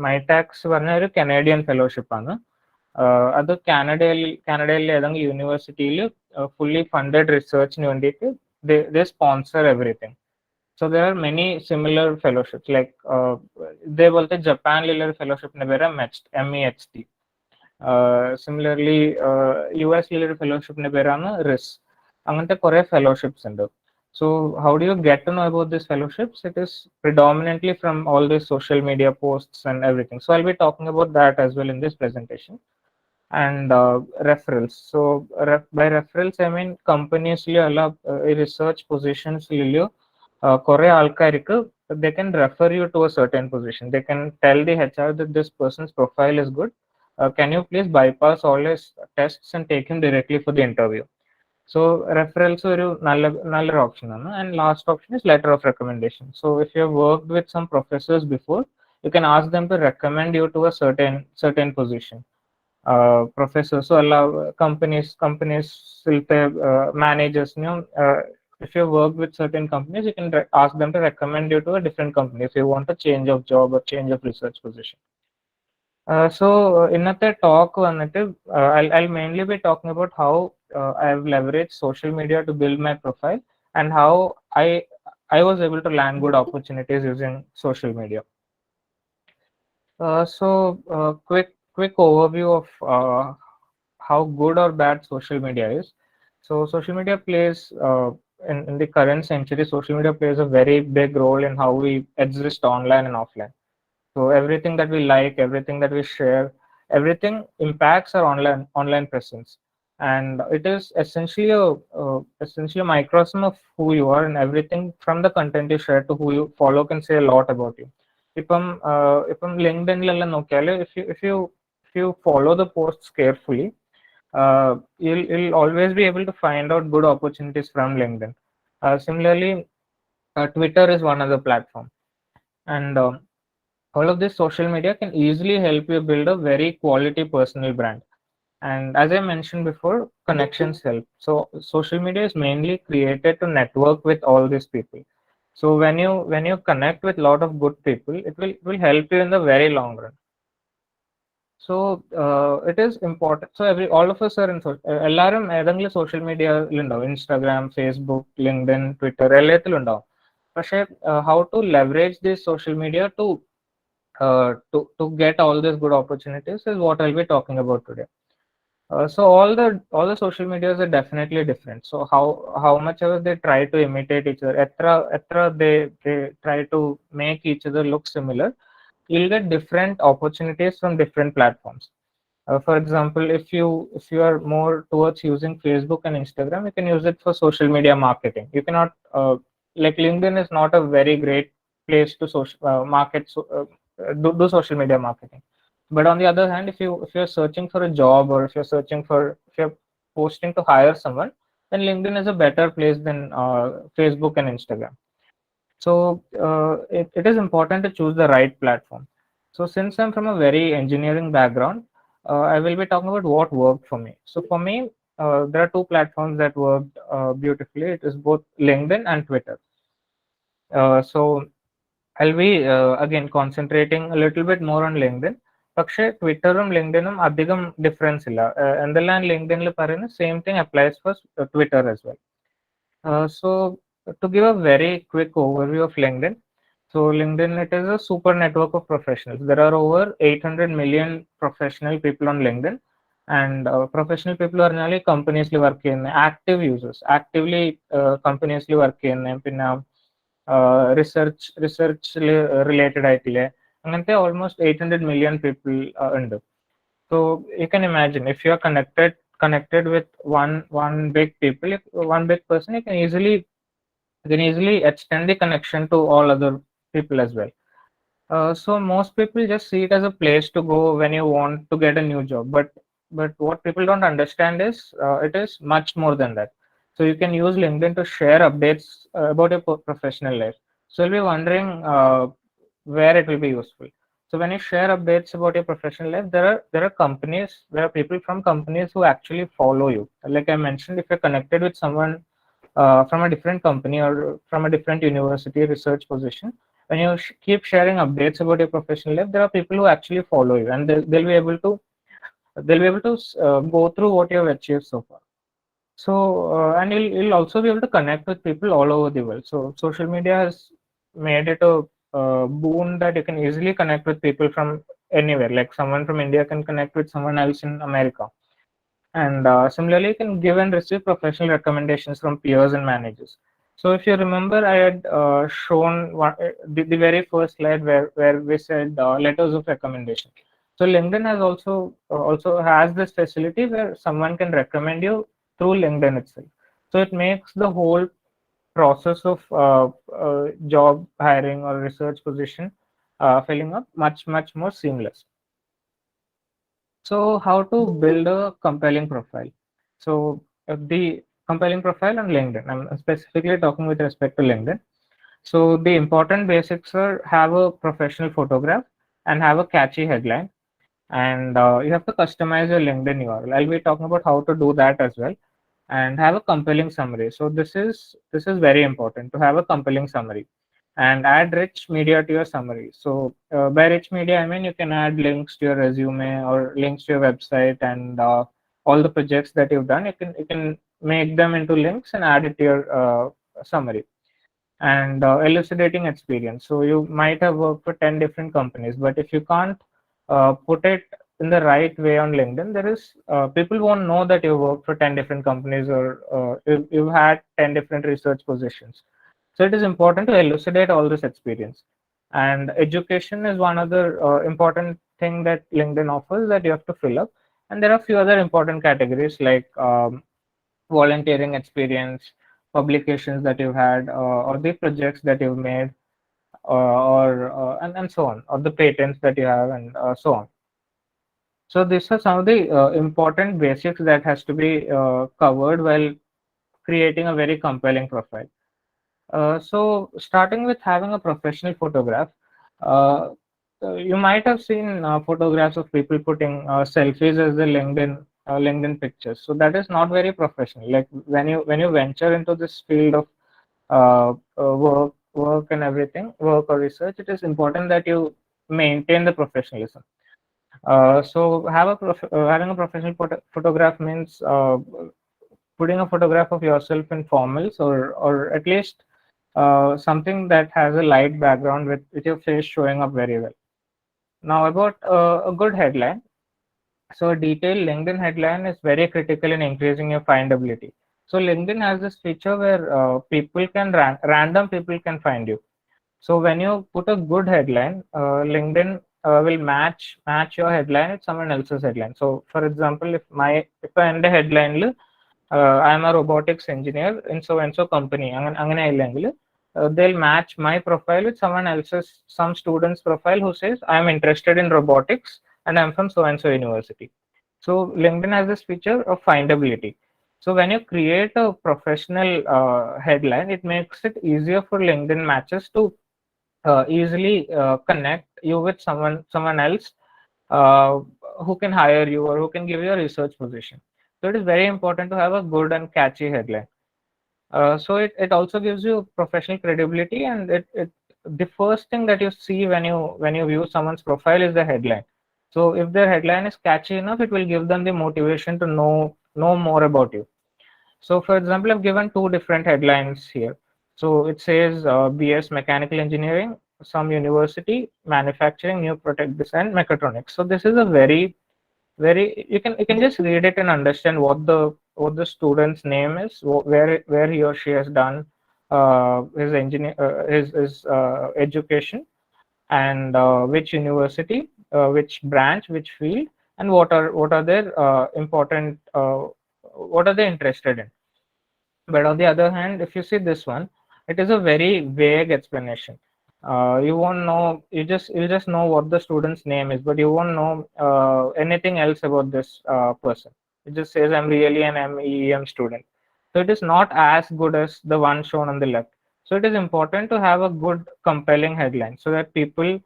മൈടാക്സ് പറഞ്ഞ ഒരു Canadian ഫെലോഷിപ്പാണ്. അത് കാനഡയിലെ ഏതെങ്കിലും യൂണിവേഴ്സിറ്റിയിൽ ഫുള്ളി ഫണ്ടഡ് റിസർച്ചിന് വേണ്ടിയിട്ട് they sponsor everything. So there are many similar fellowships like ഇതേപോലത്തെ ജപ്പാനിലുള്ള ഒരു ഫെലോഷിപ്പിന്റെ പേര് MEHT. Similarly US-ലുള്ള ഒരു ഫെലോഷിപ്പിന്റെ പേരാണ് RIS. അങ്ങനത്തെ കുറേ ഫെലോഷിപ്സ് ഉണ്ട്. So how do you get to know about these fellowships? It is predominantly from all these social media posts and everything. So I'll be talking about that as well in this presentation. And referrals. So by referrals I mean companies research positions kore alkarikku they can refer you to a certain position. They can tell the HR that this person's profile is good, can you please bypass all his tests and take him directly for the interview. So referrals oru nalla option aanu. And last option is letter of recommendation. So if you have worked with some professors before, you can ask them to recommend you to a certain position. Professors, so allow companies will pay managers, if you work with certain companies, you can ask them to recommend you to a different company if you want a change of job or change of research position. So ഇന്നത്തെ talk വന്നിട്ട് I'll mainly be talking about how I have leveraged social media to build my profile and how I was able to land good opportunities using social media. So quick overview of how good or bad social media is. So social media plays in the current century, social media plays a very big role in how we exist online and offline. So everything that we like, everything that we share, everything impacts our online presence, and it is essentially a microcosm of who you are, and everything from the content you share to who you follow can say a lot about you. ഇപ്പം ലിങ്ക്ഡിനിലെല്ലാം നോക്കിയാൽ if you follow the posts carefully, you'll always be able to find out good opportunities from LinkedIn. Similarly, Twitter is one other platform, and all of this social media can easily help you build a very quality personal brand. And as I mentioned before, connections help. So social media is mainly created to network with all these people. So when you connect with a lot of good people, it will help you in the very long run. So it is important. So all of us are in എല്ലാവരും ഏതെങ്കിലും social മീഡിയയിൽ ഉണ്ടാവും. Instagram, Facebook, LinkedIn, Twitter എല്ലാത്തിലും ഉണ്ടാവും. പക്ഷേ how to leverage this social media to get all these good opportunities is what I'll be talking about today. So all the social medias are definitely different. So how much ever they try to imitate each other, etra they try to make each other look similar, you'll get different opportunities from different platforms. For example, if you are more towards using Facebook and Instagram, you can use it for social media marketing. You cannot like LinkedIn is not a very great place to do social media marketing. But on the other hand, if you're searching for a job, or if you're posting to hire someone, then LinkedIn is a better place than Facebook and Instagram. So it is important to choose the right platform. So since I'm from a very engineering background, I will be talking about what worked for me. So for me, there are two platforms that worked beautifully. It is both LinkedIn and Twitter. So I'll be again concentrating a little bit more on LinkedIn. പക്ഷേ ട്വിറ്ററും ലിങ്ക്ഡിനും അധികം difference ഇല്ല. എന്തെല്ലാം ലിങ്ക്ഡിനിൽ പറയുന്ന same thing applies for Twitter as well. So to give a very quick overview of LinkedIn, so LinkedIn, it is a super network of professionals. There are over 800 million professional people on LinkedIn, and professional people are really companies work in active users, actively companies work in പിന്നെ research related ആയിട്ടില്ലേ അങ്ങനത്തെ almost 800 million people ഉണ്ട്. So you can imagine, if you are connected with one big people, one big person, you can easily extend the connection to all other people as well. So most people just see it as a place to go when you want to get a new job, but what people don't understand is it is much more than that. So you can use LinkedIn to share updates about your professional life. So you'll be wondering where it will be useful. So when you share updates about your professional life, there are people from companies who actually follow you. Like I mentioned, if you're connected with someone from a different company or from a different university research position, when you keep sharing updates about your professional life, there are people who actually follow you, and they'll be able to go through what you have achieved so far. So and you'll also be able to connect with people all over the world. So social media has made it a boon that you can easily connect with people from anywhere. Like someone from India can connect with someone else in America. And similarly, you can give and receive professional recommendations from peers and managers. So if you remember, I had shown the very first slide where we said letters of recommendation. So LinkedIn has also has this facility where someone can recommend you through LinkedIn itself. So it makes the whole process of job hiring or research position filling up much more seamless. So how to build a compelling profile? So the compelling profile on LinkedIn, I'm specifically talking with respect to LinkedIn. So the important basics are have a professional photograph and have a catchy headline, and you have to customize your LinkedIn URL. I'll be talking about how to do that as well, and have a compelling summary. So this is very important to have a compelling summary, and add rich media to your summary. So by rich media, I mean you can add links to your resume or links to your website, and all the projects that you've done. You can make them into links and add it to your summary. And elucidating experience. So you might have worked for 10 different companies, but if you can't put it in the right way on LinkedIn, there is people won't know that you worked for 10 different companies, or you've had 10 different research positions. So it is important to elucidate all this experience. And education is one other important thing that LinkedIn offers that you have to fill up. And there are a few other important categories like volunteering experience, publications that you've had, or the projects that you've made, and so on, or the patents that you have, and so on. So these are some of the important basics that has to be covered while creating a very compelling profile. So starting with having a professional photograph, uh, you might have seen photographs of people putting selfies as the LinkedIn pictures. So that is not very professional. Like when you venture into this field of work and everything, work or research, it is important that you maintain the professionalism. So having a professional photograph means putting a photograph of yourself in formals, or at least something that has a light background with your face showing up very well. Now about a good headline. So a detailed LinkedIn headline is very critical in increasing your findability. So LinkedIn has this feature where random people can find you. So when you put a good headline, LinkedIn will match your headline with someone else's headline. So for example, if I end a headline, I am a robotics engineer in so and so company, they'll match my profile with some student's profile who says I am interested in robotics and I'm from so and so university. So LinkedIn has this feature of findability. So when you create a professional headline, it makes it easier for LinkedIn matches to easily connect you with someone else uh, who can hire you or who can give you a research position. So it is very important to have a good and catchy headline. So it also gives you professional credibility, and it the first thing that you see when you view someone's profile is the headline. So if their headline is catchy enough, it will give them the motivation to know more about you. So for example, I've given two different headlines here. So it says BS Mechanical Engineering, some university, manufacturing, new product design, mechatronics. So this is a very you can just read it and understand what the student's name is, where he or she has done his education, and which university, which branch, which field, and what are their important what are they interested in. But on the other hand, if you see this one, it is a very vague explanation. You won't know. You'll just know what the student's name is, but you won't know anything else about this person. It just says I'm really an MEM student. So it is not as good as the one shown on the left. So it is important to have a good, compelling headline so that people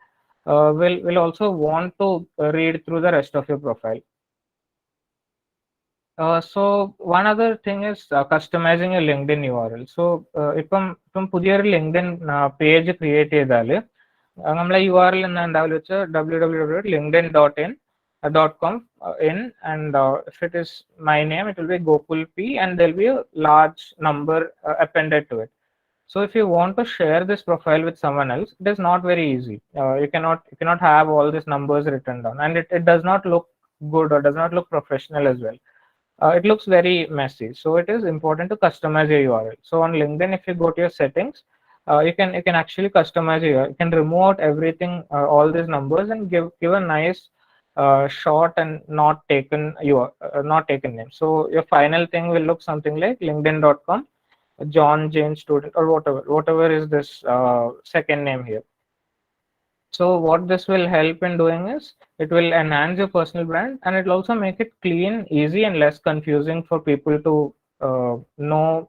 will also want to read through the rest of your profile. So one other thing is customizing a LinkedIn URL. So ഇപ്പം പുതിയൊരു LinkedIn page create ചെയ്താൽ നമ്മളെ URL എന്ന് ഉണ്ടാവില്ല വെച്ച് www.linkedin.com in, and if it is my name, it will be GOKUL P, and there will be a large number appended to it. So if you want to share this profile with someone else, it is not very easy. You cannot have all these numbers written down, and it does not look good or does not look professional as well. It looks very messy. So it is important to customize your URL. So on LinkedIn, if you go to your settings, you can actually customize your URL. You can remove out everything, all these numbers, and give a nice short and not taken name. So your final thing will look something like linkedin.com John Jane student, or whatever is this second name here. So what this will help in doing is it will enhance your personal brand, and it will also make it clean, easy, and less confusing for people to know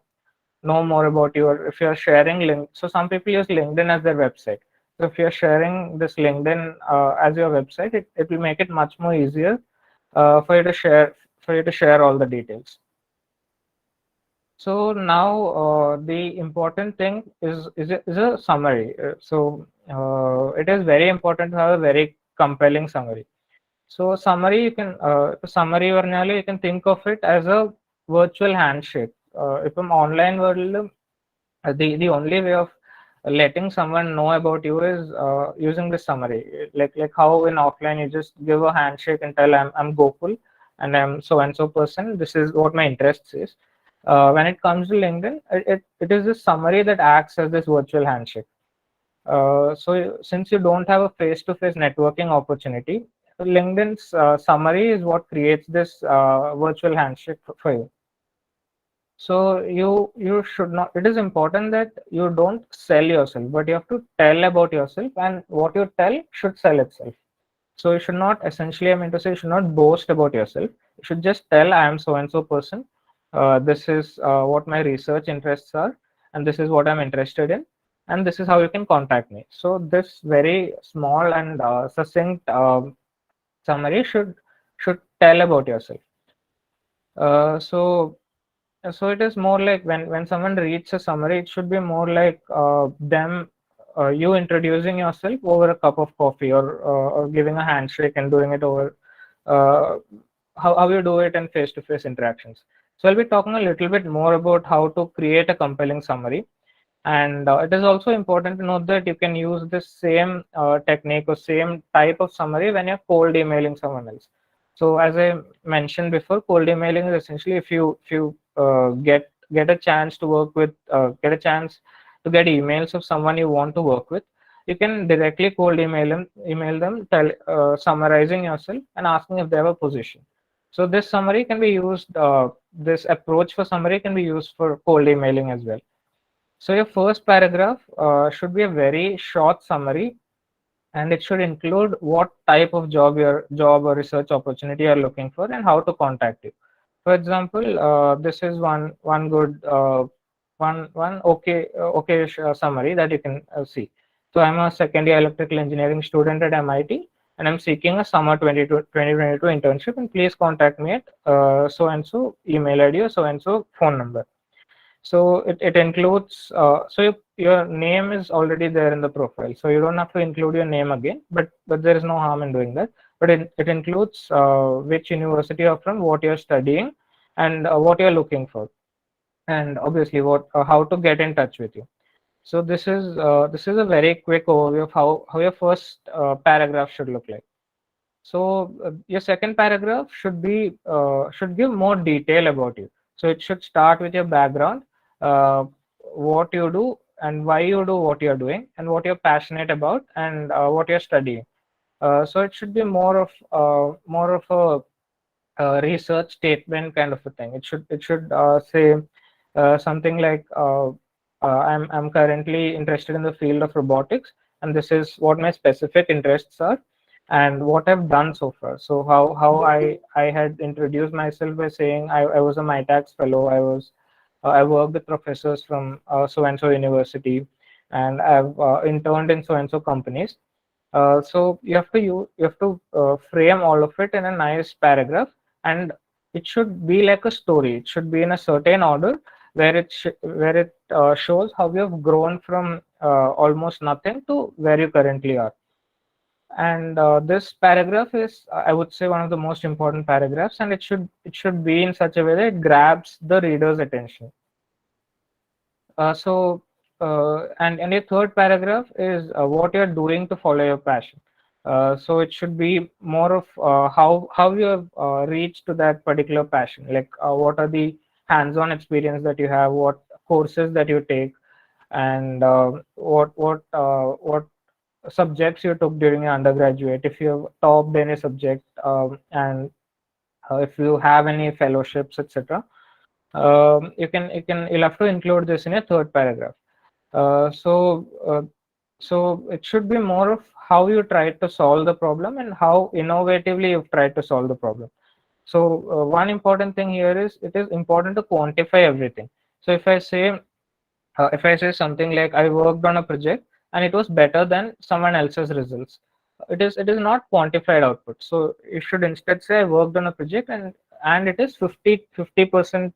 more about you. Or if you're sharing link, so some people use LinkedIn as their website. So if you're sharing this LinkedIn as your website, it will make it much more easier for you to share all the details. So now the important thing is a summary. It is very important to have a very compelling summary. So summary, you can think of it as a virtual handshake. If I'm online world, the only way of letting someone know about you is using the summary. Like how in offline you just give a handshake and tell I'm Gokul and I'm so and so person. This is what my interests is. When it comes to LinkedIn, it is a summary that acts as this virtual handshake. So since you don't have a face-to-face networking opportunity, LinkedIn's summary is what creates this virtual handshake for you. So you should not. It is important that you don't sell yourself, but you have to tell about yourself, and what you tell should sell itself. So you should not essentially, I mean to say, you should not boast about yourself. You should just tell I am so and so person. This is what my research interests are, and this is what I'm interested in, and this is how you can contact me. So this very small and succinct summary should tell about yourself. So it is more like when someone reads a summary, it should be more like you introducing yourself over a cup of coffee, or giving a handshake and doing it over uh, how you do it in face-to-face interactions. So I'll be talking a little bit more about how to create a compelling summary. And it is also important to note that you can use this same technique or same type of summary when you're cold emailing someone else. So as I mentioned before, cold emailing is essentially if you get a chance to work with get a chance to get emails of someone you want to work with, you can directly cold email them, summarizing yourself and asking if they have a position. So this summary can be used. This approach for summary can be used for cold emailing as well. So your first paragraph should be a very short summary, and it should include what type of job or research opportunity you're looking for and how to contact you. For example, this is one good summary that you can see. So I'm a second year electrical engineering student at MIT, and I'm seeking a summer 2022 internship, and please contact me at so and so email ID or so and so phone number. So it includes so your name is already there in the profile, so you don't have to include your name again, but there is no harm in doing that. But it includes which university you're from, what you're studying, and what you're looking for, and obviously what how to get in touch with you. So this is a very quick overview of how your first paragraph should look like. So your second paragraph should give more detail about you. So it should start with your background, what you do and why you do what you're doing, and what you're passionate about, and what you're studying. So it should be more of a research statement kind of a thing. It should say something like I'm currently interested in the field of robotics, and this is what my specific interests are and what I've done so far. So how I had introduced myself by saying I was a MITAX fellow. I worked with professors from so and so university, and I've interned in so and so companies. So you have to frame all of it in a nice paragraph, and it should be like a story. It should be in a certain order where it shows how you have grown from almost nothing to where you currently are. And this paragraph is, I would say, one of the most important paragraphs, and it should be in such a way that it grabs the reader's attention. And your third paragraph is what you're doing to follow your passion. So it should be more of how you have reached to that particular passion. Like what are the hands-on experience that you have, what courses that you take, and what subjects you took during your undergraduate, if you have topped any subject, and if you have any fellowships, etc. You'll have to include this in a third paragraph. So it should be more of how you tried to solve the problem and how innovatively you've tried to solve the problem. So one important thing here is it is important to quantify everything. So if I say something like I worked on a project and it was better than someone else's results, it is not quantified output. So you should instead say I worked on a project and it is 50%,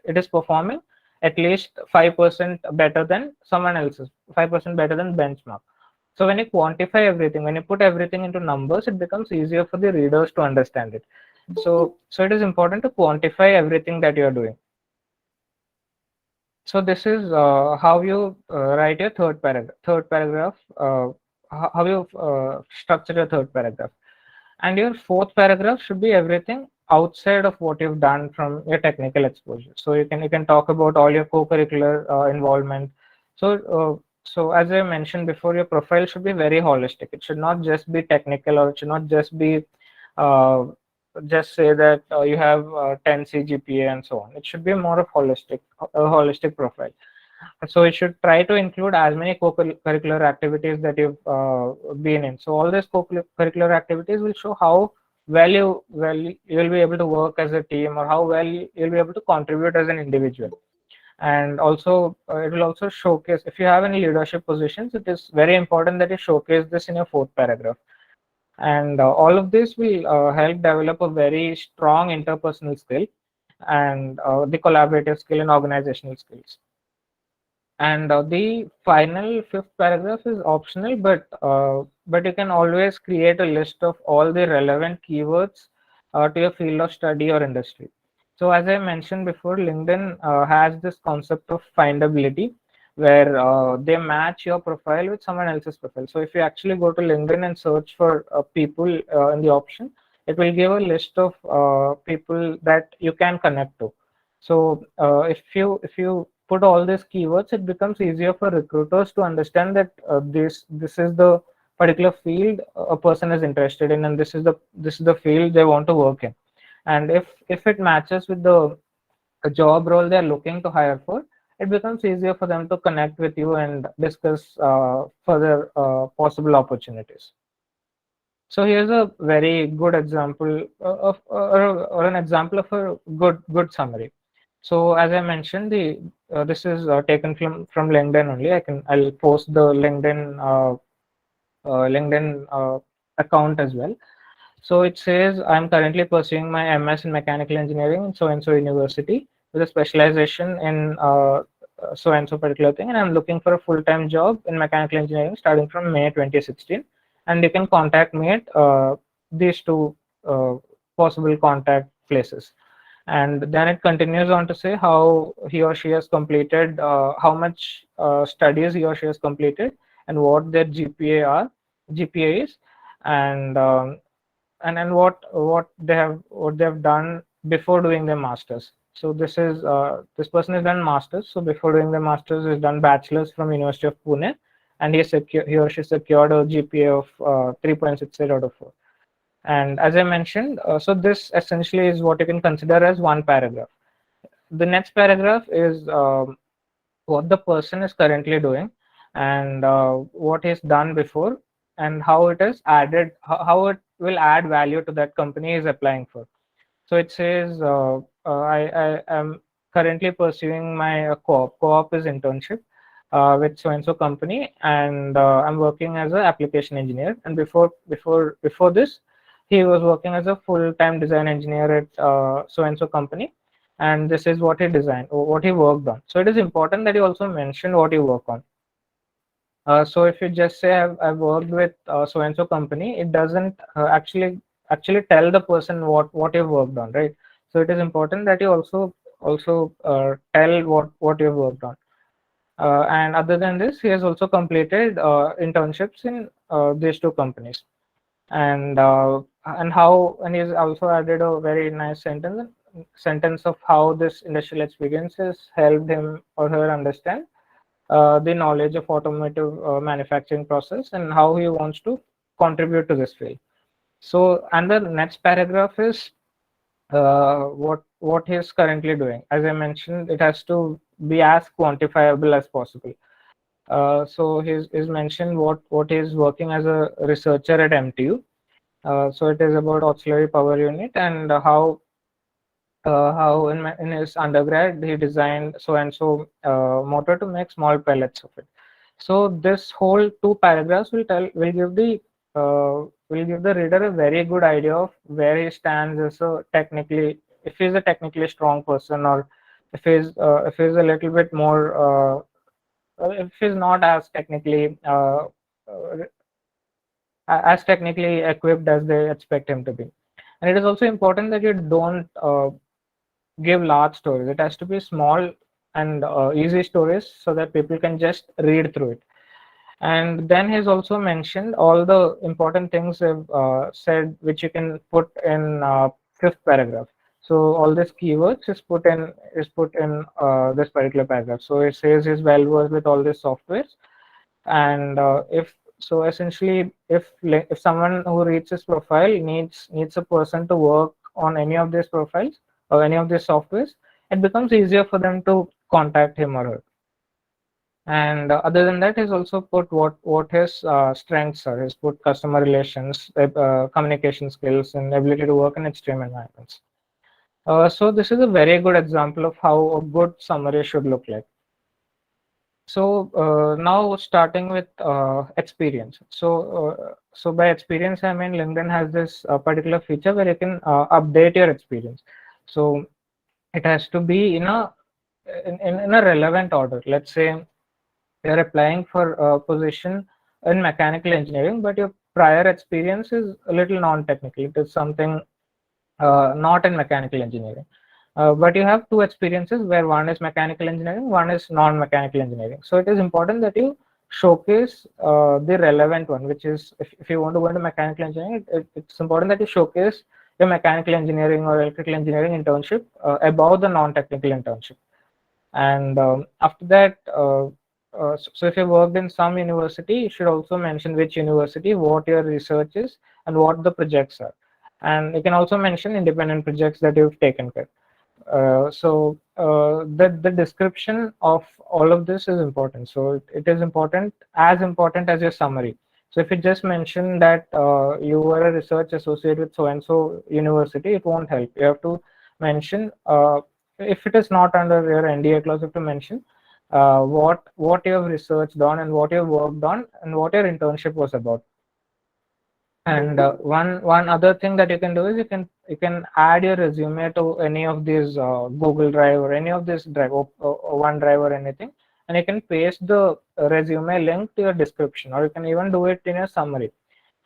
it is performing at least 5% better than someone else's, 5% better than benchmark. So when you quantify everything, when you put everything into numbers, it becomes easier for the readers to understand it. So it is important to quantify everything that you are doing. So this is how you write your third paragraph, how you structure your third paragraph. And your fourth paragraph should be everything outside of what you've done from your technical exposure. So you can talk about all your co-curricular involvement. So as I mentioned before, your profile should be very holistic. It should not just be technical, or it should not just be just say that you have 10 CGPA and so on. It should be more of holistic profile. So it should try to include as many co-curricular activities that you've been in. So all these co-curricular activities will show how well you'll be able to work as a team, or how well you'll be able to contribute as an individual. And also it will also showcase, if you have any leadership positions, it is very important that you showcase this in your fourth paragraph. And all of this will help develop a very strong interpersonal skill and the collaborative skill and organizational skills. And the final fifth paragraph is optional, but you can always create a list of all the relevant keywords to your field of study or industry. So as I mentioned before, LinkedIn has this concept of findability, where they match your profile with someone else's profile. So if you actually go to LinkedIn and search for people in the option, it will give a list of people that you can connect to. So if you put all these keywords, it becomes easier for recruiters to understand that this is the particular field a person is interested in, and this is the field they want to work in. And if it matches with the job role they're looking to hire for, it becomes easier for them to connect with you and discuss further possible opportunities. So here's a very good example or an example of a good summary. So as I mentioned, this is taken from LinkedIn only. I'll post the LinkedIn account as well. So it says, I'm currently pursuing my MS in mechanical engineering in so and so university with a specialization in so and so particular thing, and I'm looking for a full-time job in mechanical engineering starting from May 2016. And you can contact me at these two possible contact places. And then it continues on to say how he or she has completed, how much studies he or she has completed, and what their GPA is, and then what they have done before doing their masters. So this person has done masters. So before doing the masters, he's done bachelor's from University of Pune, and he or she secured a GPA of 3.68 out of 4. And as I mentioned, so this essentially is what you can consider as one paragraph. The next paragraph is what the person is currently doing, and what he's done before, and how it is added, how it will add value to that company is applying for. So it says, I am currently pursuing my co-op. Co-op is internship with so-and-so company, and I'm working as an application engineer. And before this, he was working as a full-time design engineer at so-and-so company. And this is what he designed, or what he worked on. So it is important that you also mention what you work on. So if you just say I've worked with so and so company, it doesn't actually tell the person what you've worked on, right? So it is important that you also tell what you've worked on. And other than this, he has also completed internships in these two companies, and he's also added a very nice sentence of how this industrial experience has helped him or her understand the knowledge of automotive manufacturing process and how he wants to contribute to this field. So, and the next paragraph is what he is currently doing. As I mentioned, it has to be as quantifiable as possible. So he's mentioned what he is working as a researcher at MTU. So it is about auxiliary power unit, and how in his undergrad he designed so and so motor to make small pellets of it. So this whole two paragraphs will give the reader a very good idea of where he stands as a if he's a technically strong person, or if he's a little bit more if he's not as technically equipped as they expect him to be. And it is also important that you don't give large stories. It has to be small and easy stories so that people can just read through it. And then he's also mentioned all the important things I've said, which you can put in fifth paragraph. So all these keywords is put in this particular paragraph. So it says he's well versed with all these softwares, and essentially, if someone who reads his profile needs a person to work on any of these profiles or any of these softwares, it becomes easier for them to contact him or her. And other than that, he's also put what his strengths are. He's put customer relations, communication skills, and ability to work in extreme environments. So this is a very good example of how a good summary should look like. So now starting with experience. So by experience, I mean LinkedIn has this particular feature where you can update your experience. So it has to be in a relevant order. Let's say you're applying for a position in mechanical engineering, but your prior experience is a little non-technical. It is something not in mechanical engineering. But you have two experiences where one is mechanical engineering, one is non-mechanical engineering. So it is important that you showcase the relevant one, which is if you want to go into mechanical engineering, it's important that you showcase your mechanical engineering or electrical engineering internship above the non-technical internship. And after that, so if you worked in some university, you should also mention which university, what your research is, and what the projects are. And you can also mention independent projects that you've taken care. The description of all of this is important. So it is important as your summary. So if you just mention that you were a research associate with so and so university, it won't help. You have to mention, if it is not under your NDA clause, you have to mention what you have researched on and what you have worked on and what your internship was about. And one other thing that you can do is you can add your resume to any of these Google Drive or any of this Drive or OneDrive or anything, and you can paste the resume link to your description, or you can even do it in a summary.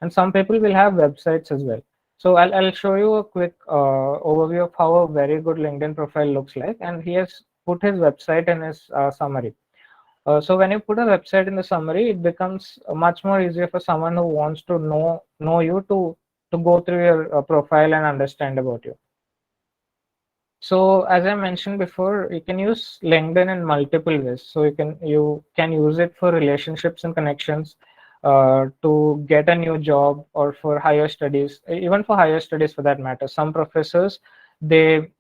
And some people will have websites as well. So I'll show you a quick overview of how a very good LinkedIn profile looks like, and he has put his website in his summary. So when you put a website in the summary, it becomes much more easier for someone who wants to know you to go through your profile and understand about you. So as I mentioned before, you can use LinkedIn in multiple ways. So you can use it for relationships and connections, to get a new job, or for higher studies, even for higher studies for that matter. Some professors, they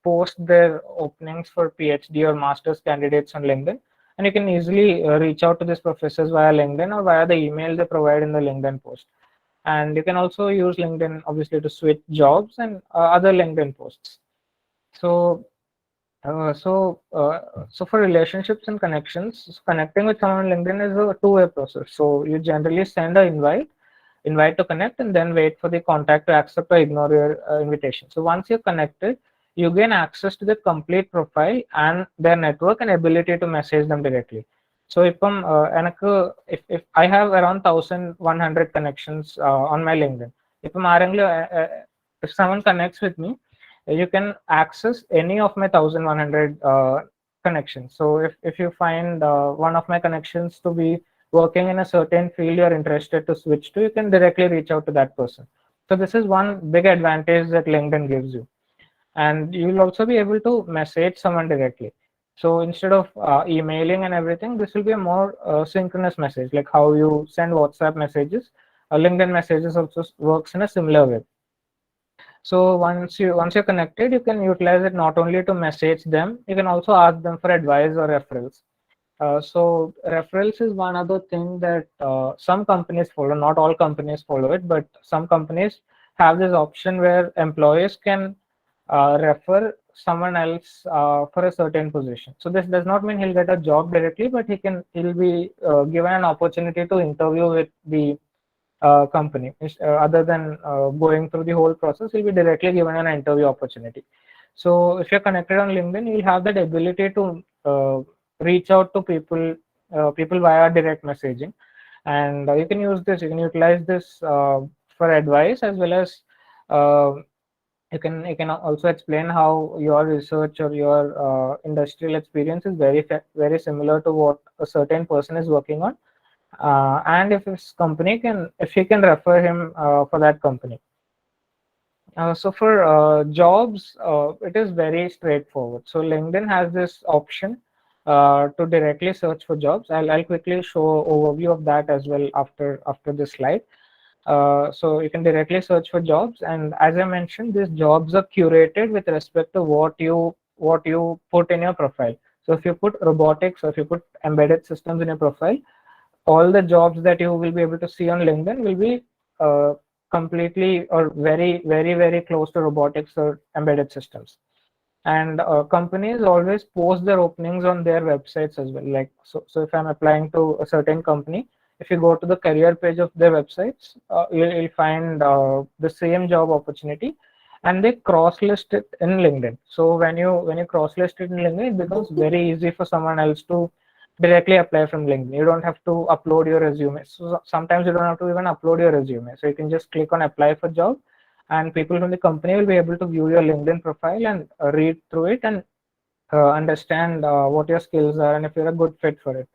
post their openings for PhD or master's candidates on LinkedIn, and you can easily reach out to these professors via LinkedIn or via the email they provide in the LinkedIn post. And you can also use LinkedIn obviously to switch jobs and other LinkedIn posts. So for relationships and connections, connecting with someone on LinkedIn is a two-way process. So you generally send an invite to connect, and then wait for the contact to accept or ignore your invitation. So once you're connected, you gain access to the complete profile and their network and ability to message them directly. So if I have around 1,100 connections on my LinkedIn, if someone connects with me, you can access any of my 1,100 connections. So if you find one of my connections to be working in a certain field you're interested to switch to, you can directly reach out to that person. So this is one big advantage that LinkedIn gives you. And you'll also be able to message someone directly. So instead of emailing and everything, this will be a more synchronous message, like how you send WhatsApp messages. LinkedIn messages also works in a similar way. So once you're connected, you can utilize it not only to message them, you can also ask them for advice or referrals. So referrals is one other thing that some companies follow. Not all companies follow it, but some companies have this option where employees can refer someone else for a certain position. So this does not mean he'll get a job directly, but he'll be given an opportunity to interview with the company. Other than going through the whole process, he'll be directly given an interview opportunity. So if you're connected on LinkedIn, you'll have that ability to reach out to people via direct messaging, and you can utilize this for advice, as well as you can also explain how your research or your industrial experience is very similar to what a certain person is working on, and if he can refer him for that company. So for jobs, it is very straightforward. So LinkedIn has this option to directly search for jobs. I'll quickly show overview of that as well after this slide. So you can directly search for jobs, and as I mentioned, these jobs are curated with respect to what you put in your profile. So if you put robotics, or if you put embedded systems in your profile, all the jobs that you will be able to see on LinkedIn will be completely or very close to robotics or embedded systems. And companies always post their openings on their websites as well. Like, so if I'm applying to a certain company, if you go to the career page of their websites, you'll find the same job opportunity, and they cross list it in LinkedIn. So when you cross list it in LinkedIn, it becomes very easy for someone else to directly apply from LinkedIn. You don't have to upload your resume. So sometimes you don't have to even upload your resume. So you can just click on apply for job, and people from the company will be able to view your LinkedIn profile and read through it and understand what your skills are and if you're a good fit for it.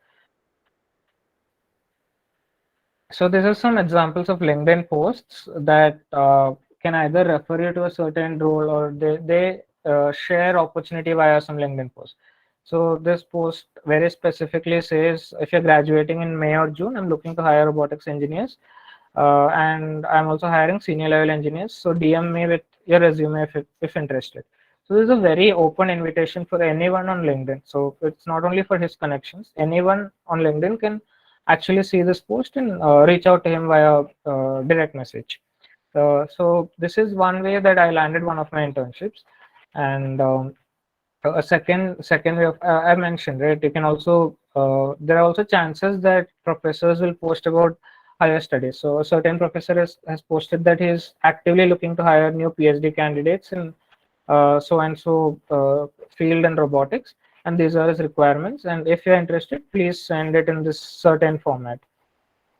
So these are some examples of LinkedIn posts that can either refer you to a certain role, or they share opportunity via some LinkedIn post. So this post very specifically says, if you're graduating in May or June, I'm looking to hire robotics engineers, and I'm also hiring senior level engineers. So DM me with your resume if interested. So this is a very open invitation for anyone on LinkedIn. So it's not only for his connections. Anyone on LinkedIn can actually see this post and reach out to him via direct message. So this is one way that I landed one of my internships. And a second way of, I mentioned, right, you can also there are also chances that professors will post about higher studies. So a certain professor has posted that he is actively looking to hire new PhD candidates in so and so field in robotics, and these are his requirements, and if you're interested, please send it in this certain format.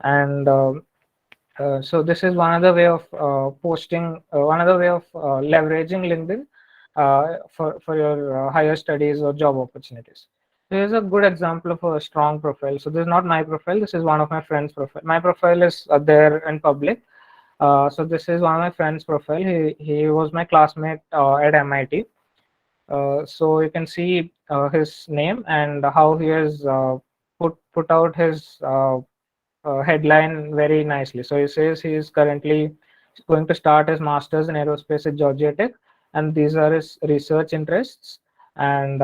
And so this is one other way of posting, one other way of leveraging LinkedIn for your higher studies or job opportunities. Here's a good example of a strong profile. So this is not my profile. This is one of my friend's profile. My profile is there in public. So this is one of my friend's profile. He was my classmate at MIT. So you can see his name and how he has put out his headline very nicely. So he says he is currently going to start his master's in aerospace at Georgia Tech, and these are his research interests. And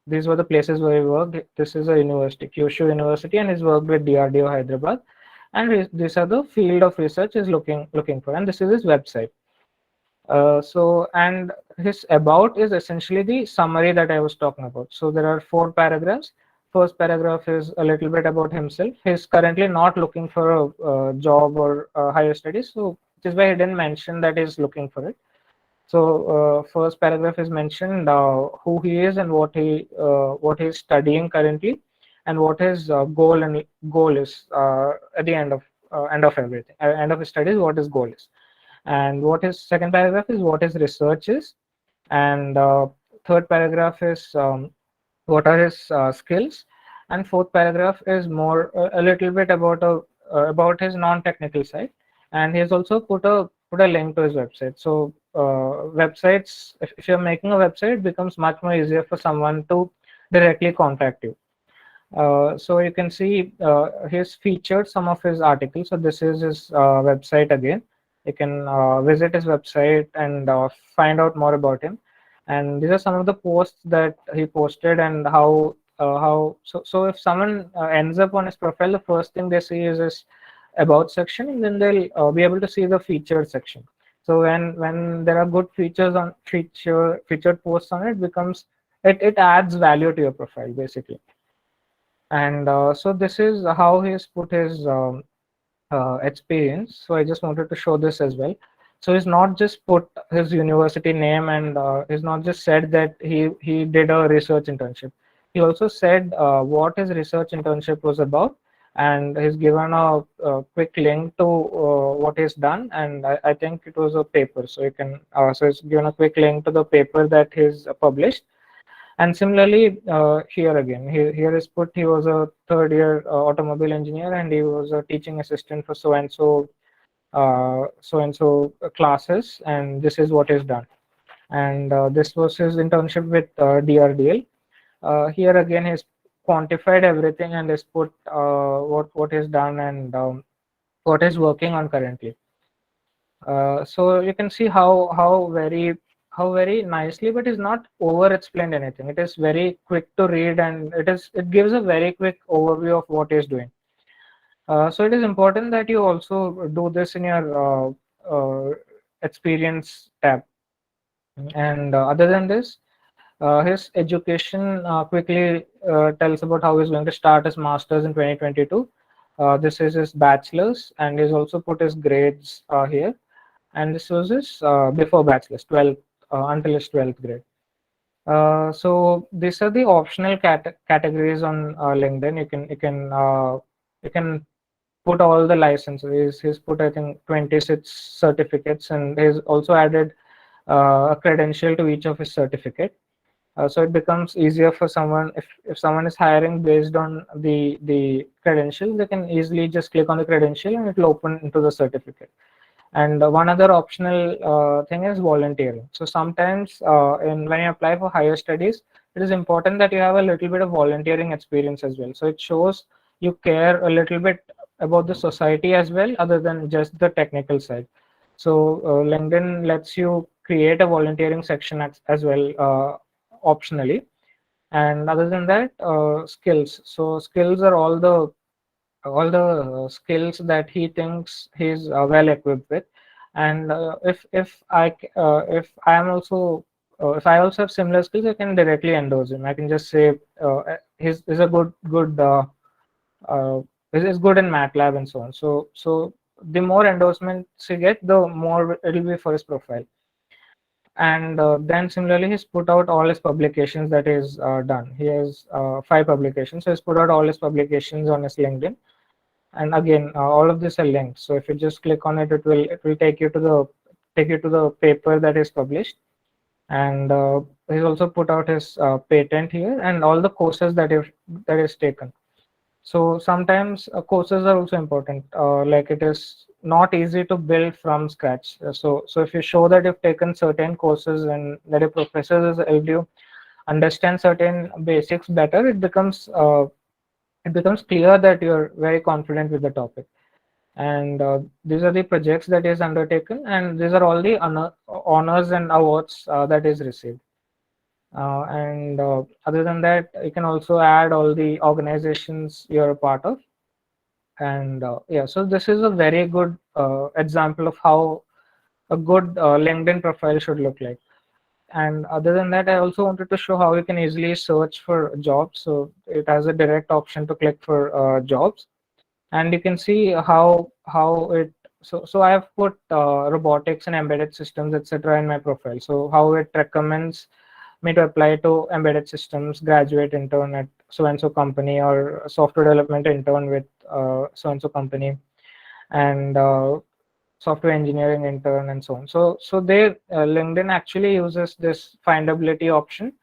these were the places where he worked. This is a university, Kyushu University, and he's worked with DRDO Hyderabad. And these are the field of research he's looking for, and this is his website. So, and his about is essentially the summary that I was talking about. So there are 4 paragraphs. First paragraph is a little bit about himself. He's currently not looking for a job or higher studies, so which is why he didn't mention that he's looking for it. So first paragraph is mentioned who he is and what he's studying currently, and what his goal is at the end of everything, end of his studies, what his goal is. And what his second paragraph is what his research is, and third paragraph is what are his skills, and fourth paragraph is more a little bit about his non-technical side, and he has also put a link to his website. So websites, if you're making a website, it becomes much more easier for someone to directly contact you. So you can see he's featured some of his articles. So this is his website again. You can visit his website and find out more about him. And these are some of the posts that he posted, and how so if someone ends up on his profile, the first thing they see is his about section, and then they'll be able to see the featured section. So when there are good features on featured posts on it, it adds value to your profile basically. And so this is how he's put his experience. So I just wanted to show this as well. So he's not just put his university name, and he's not just said that he did a research internship. He also said what his research internship was about, and he's given a quick link to what he's done, and I think it was a paper. So you can so it's given a quick link to the paper that he's published. And similarly, here again, here is put he was a third year automobile engineer, and he was a teaching assistant for so and so classes, and this is what he's done. And this was his internship with DRDL. Here again, he's quantified everything and has put what he's done and what he's working on currently. So you can see how very nicely, but it's not over explained anything. It is very quick to read, and it gives a very quick overview of what he's doing. So it is important that you also do this in your experience tab. And other than this, his education quickly tells about how he's going to start his master's in 2022. This is his bachelor's, and he's also put his grades here. And this was his before bachelor's, 12th, until his 12th grade. So these are the optional categories on LinkedIn. You can put all the licenses. He's put, I think, 26 certificates, and he's also added a credential to each of his certificate. So it becomes easier for someone, if someone is hiring based on the credentials, they can easily just click on the credential and it will open into the certificate. And one other optional thing is volunteering. So sometimes when you apply for higher studies, it is important that you have a little bit of volunteering experience as well. So it shows you care a little bit about the society as well, other than just the technical side. So LinkedIn lets you create a volunteering section as well, optionally. And other than that, skills. So skills are all the skills that he thinks he's well equipped with. And if I am also if I also have similar skills, I can directly endorse him. I can just say he's a good uh, is good in MATLAB and so on. So the more endorsements he get, the more it will be for his profile. And then similarly, he's put out all his publications that is done. He has 5 publications, so he's put out all his publications on his LinkedIn. And again, all of these are linked. So if you just click on it, it will take you to the paper that is published. And he's also put out his patent here and all the courses that is taken. So sometimes courses are also important. Like it is not easy to build from scratch. So if you show that you've taken certain courses and that your professor has helped you understand certain basics better, it becomes clear that you're very confident with the topic. And these are the projects that is undertaken, and these are all the honors and awards that is received. And other than that, you can also add all the organizations you're a part of. And yeah, so this is a very good example of how a good LinkedIn profile should look like. And other than that, I also wanted to show how you can easily search for jobs. So it has a direct option to click for jobs, and you can see how it. So I have put robotics and embedded systems, etc., in my profile. So how it recommends me to apply to embedded systems graduate intern at so and so company, or software development intern with so and so company, and software engineering intern, and so on. So they LinkedIn actually uses this findability option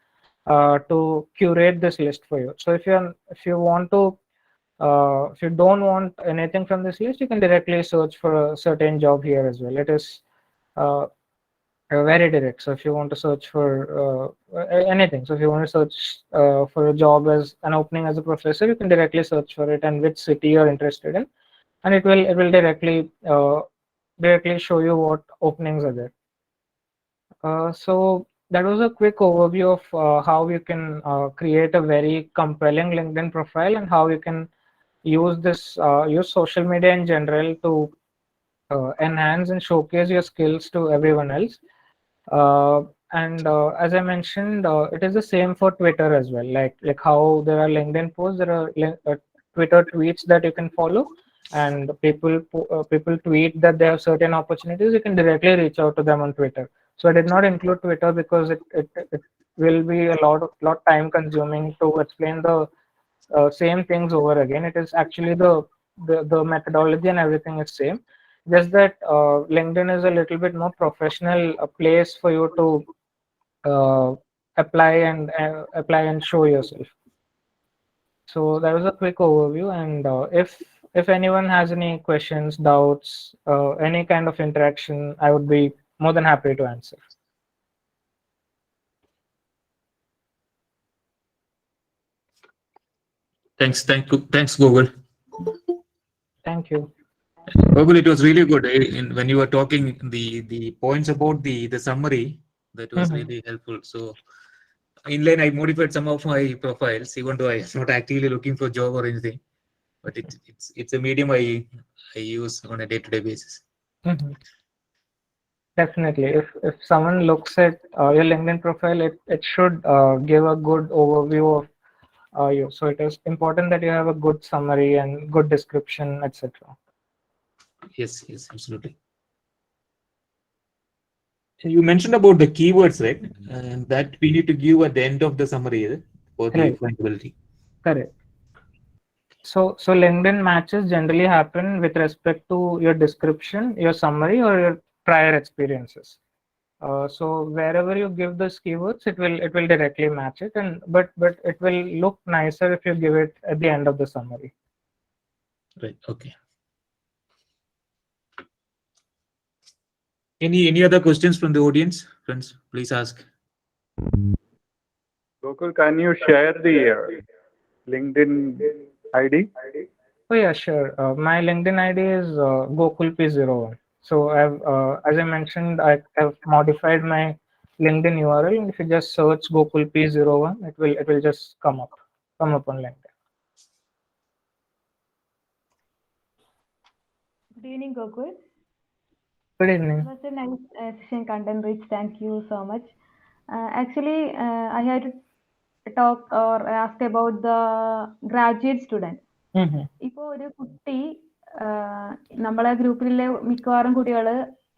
to curate this list for you. So if you want to if you don't want anything from this list, you can directly search for a certain job here as well. It is very direct. So if you want to search for anything, so if you want to search for a job as an opening as a professor, you can directly search for it and which city you're interested in, and it will directly show you what openings are there. So that was a quick overview of how you can create a very compelling LinkedIn profile, and how you can use social media in general to enhance and showcase your skills to everyone else. And as I mentioned, it is the same for Twitter as well. Like how there are LinkedIn posts, there are Twitter tweets that you can follow, and people tweet that they have certain opportunities. You can directly reach out to them on Twitter. So I did not include Twitter because it will be a lot time consuming to explain the same things over again. It is actually the methodology and everything is same. Just that LinkedIn is a little bit more professional place for you to apply and show yourself. So that was a quick overview, and if anyone has any questions, doubts, any kind of interaction, I would be more than happy to answer. Thanks, Google. Thank you. Google, it was really good. When you were talking, the points about the summary, that was really helpful. So inline, I modified some of my profiles, even though I am not actively looking for a job or anything. but it's a medium I use on a day-to-day basis. Mhm. Definitely. If someone looks at your LinkedIn profile, it should give a good overview of you. So it is important that you have a good summary and good description, etc. Yes, absolutely. You mentioned about the keywords, right? And that we need to give at the end of the summary for the Right. findability. Correct. So LinkedIn matches generally happen with respect to your description, your summary, or your prior experiences. So wherever you give those keywords, it will directly match it, and but it will look nicer if you give it at the end of the summary. Right. Okay. Any other questions from the audience, friends? Please ask. Gokul, can you share the LinkedIn ID? Oh yeah, sure. My LinkedIn ID is GOKUL P01. So as I mentioned, I have modified my LinkedIn URL, and if you just search GOKUL P01, it will just come up on LinkedIn. Good evening, Gokul. Good It evening. was a nice session, content rich. Thank you so much. Actually, I had to talk or ask about the graduate student. Mm-hmm. ഇപ്പോൾ ഒരു കുട്ടി നമ്മളെ ഗ്രൂപ്പിലെ മിക്കവാറും കുട്ടികൾ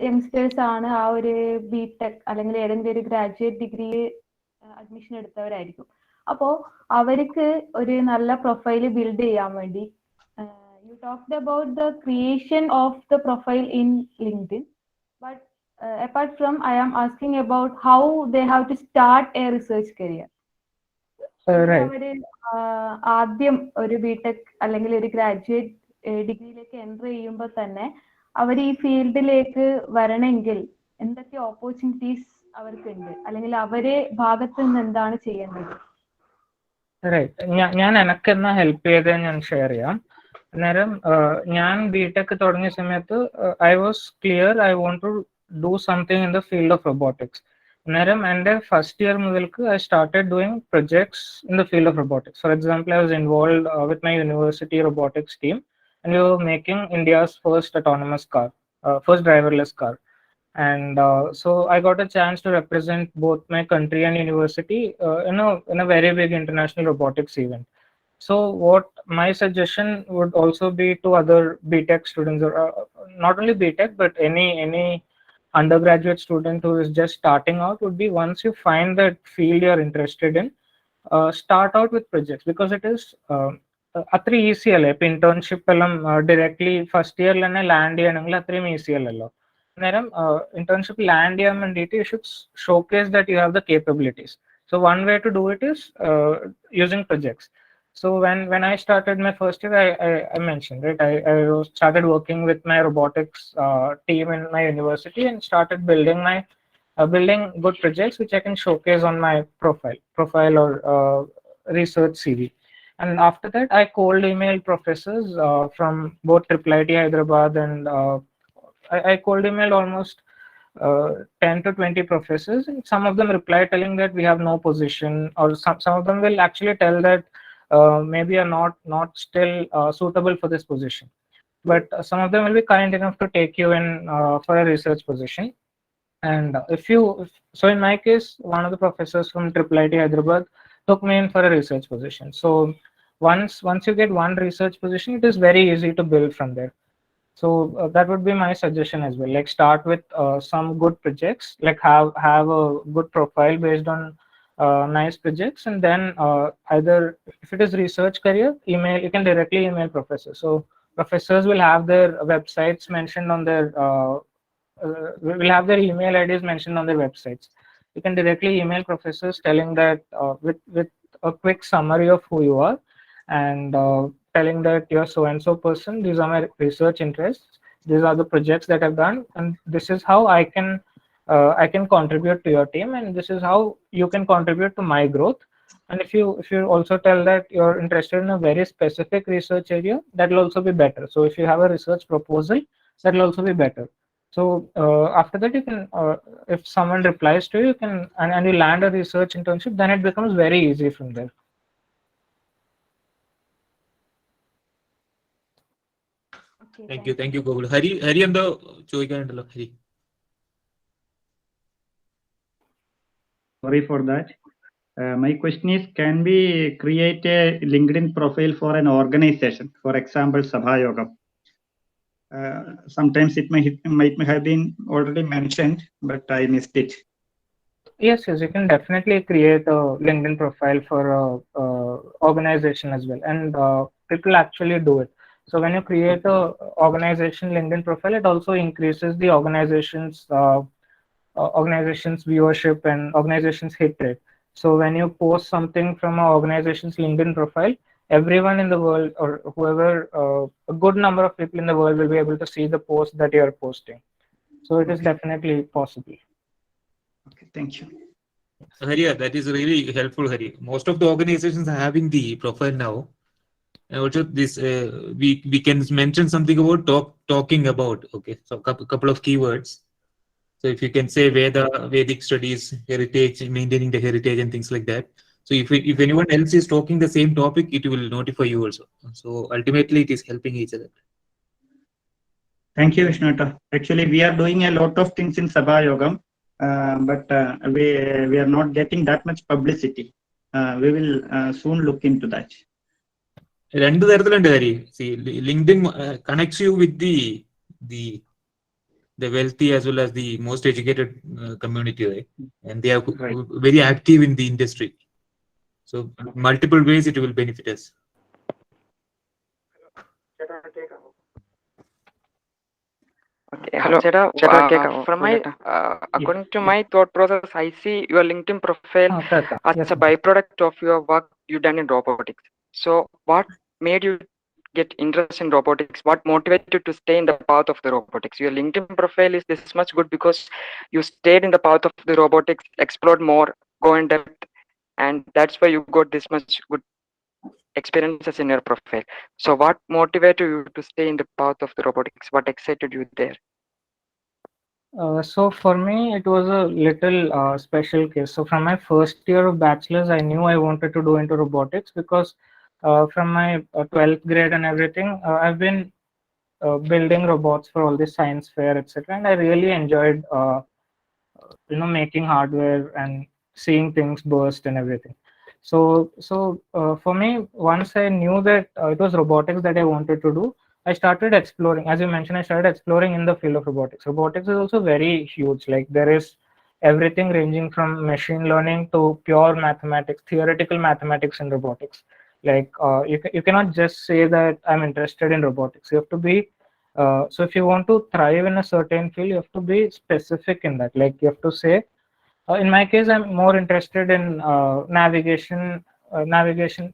youngsters ആണ്, ആ ഒരു ബിടെക് അല്ലെങ്കിൽ ഏതെങ്കിലും ഒരു ഗ്രാജുവേറ്റ് ഡിഗ്രി അഡ്മിഷൻ എടുത്തവരായിരിക്കും. അപ്പോൾ അവർക്ക് ഒരു നല്ല പ്രൊഫൈൽ ബിൽഡ് ചെയ്യാൻ വേണ്ടി you talked about the creation of the profile in LinkedIn, but apart from I am asking about how they have to start a research career. Right. അവര് ആദ്യം ഒരു BTech അല്ലെങ്കിൽ ഒരു ഗ്രാജുവേറ്റ് ഡിഗ്രിയിലേക്ക് എൻ്റർ ചെയ്യുമ്പോൾ തന്നെ അവർ ഈ ഫീൽഡിലേക്ക് വരണമെങ്കിൽ എന്തൊക്കെ ഓപ്പർച്യൂണിറ്റീസ് അവർക്കുണ്ട്, അല്ലെങ്കിൽ അവരെ ഭാഗത്ത് നിന്ന് എന്താണ് ചെയ്യേണ്ടത്? റൈറ്റ്. ഞാൻ എനക്കെന്നാ ഹെൽപ്പ് ചെയ്ത് ഞാൻ ഷെയർ ചെയ്യാം. അന്നേരം ഞാൻ ബിടെക് തുടങ്ങിയ സമയത്ത് I was clear I want to do something in the field of robotics. അന്നേരം എൻ്റെ ഫസ്റ്റ് ഇയർ മുതൽക്ക് I started doing projects in the field of robotics. For example, I was involve with my university robotics team and we were making India's first autonomous car, first driverless car. And so I got a chance to represent both my country and university in a very big international robotics event. So what my suggestion would also be to other BTech students, or not only BTech but any undergraduate student who is just starting out, would be, once you find that field you're interested in, start out with projects, because it is അത്ര easy അല്ലേ. ഇപ്പൊ internship എല്ലാം directly first ഇയറിൽ തന്നെ land ചെയ്യണമെങ്കിൽ അത്രയും easy അല്ലല്ലോ. അന്നേരം ഇന്റേൺഷിപ്പ് ലാൻഡ് ചെയ്യാൻ വേണ്ടിയിട്ട് you should showcase that you have the capabilities. So one way to do it is using projects. So when I started my first year, I mentioned, right, I started working with my robotics team in my university and started building good projects which I can showcase on my profile or research CV. And after that, I cold emailed professors from both IIIT Hyderabad and I cold emailed almost 10 to 20 professors, and some of them replied telling that we have no position, or some of them will actually tell that maybe are not still suitable for this position, but some of them will be kind enough to take you in for a research position. And so in my case, one of the professors from IIIT Hyderabad took me in for a research position. So once you get one research position, it is very easy to build from there. So that would be my suggestion as well. Like, start with some good projects, like have a good profile based on nice projects, and then either, if it is research career, you can directly email professors. So professors will have their websites mentioned on their will have their email IDs mentioned on their websites. You can directly email professors telling that with a quick summary of who you are, and telling that you're so and so person, these are my research interests, these are the projects that I've done, and this is how I can contribute to your team, and this is how you can contribute to my growth. And if you also tell that you're interested in a very specific research area, that will also be better. So if you have a research proposal, that will also be better. So after that, you can if someone replies to you, you can and you land a research internship, then it becomes very easy from there. Thank you, Gokul. Hari എന്തോ ചോദിക്കാനുണ്ടല്ലോ Hari. Sorry for that. My question is, can we create a LinkedIn profile for an organization? For example, Sabhayogam. Sometimes it might have been already mentioned, but I missed it. Yes, you can definitely create a LinkedIn profile for a organization as well, and people actually do it. So when you create a organization LinkedIn profile, it also increases the organization's viewership and organization's hit rate. So when you post something from an organization's LinkedIn profile, everyone in the world, or whoever, a good number of people in the world will be able to see the post that you are posting. So it is definitely possible. Okay, thank you. Hari, that is really helpful, Hari. Most of the organizations are having the profile now. And also this, we can mention something about talking about. Okay, so couple of keywords. So if you can say Vedic studies, heritage, maintaining the heritage and things like that. So if anyone else is talking the same topic, it will notify you also. So ultimately it is helping each other. Thank you, Vishnata. Actually, we are doing a lot of things in Sabhayogam, but we are not getting that much publicity. We will soon look into that. രണ്ട് തരത്തിലുണ്ട് Hari. See, LinkedIn connects you with the wealthy as well as the most educated community, right? And they are very active in the industry. So multiple ways it will benefit us. Okay, hello. From my according to my thought process, I see your LinkedIn profile as a byproduct of your work you done in robotics. So what made you get interest in robotics? What motivated you to stay in the path of the robotics? Your LinkedIn profile is this much good because you stayed in the path of the robotics, explored more, go in depth, and that's why you got this much good experiences in your profile. So what motivated you to stay in the path of the robotics? What excited you there? So for me, it was a little special case. So from my first year of bachelor's, I knew I wanted to do into robotics because from my 12th grade and everything, I've been building robots for all the science fair, etc. And I really enjoyed, making hardware and seeing things burst and everything. So for me, once I knew that it was robotics that I wanted to do, I started exploring. As you mentioned, I started exploring in the field of robotics. Robotics is also very huge. Like there is everything ranging from machine learning to pure mathematics, theoretical mathematics in robotics. Like you cannot just say that I'm interested in robotics. You have to be so if you want to thrive in a certain field, you have to be specific in that. Like you have to say, in my case, I'm more interested in navigation,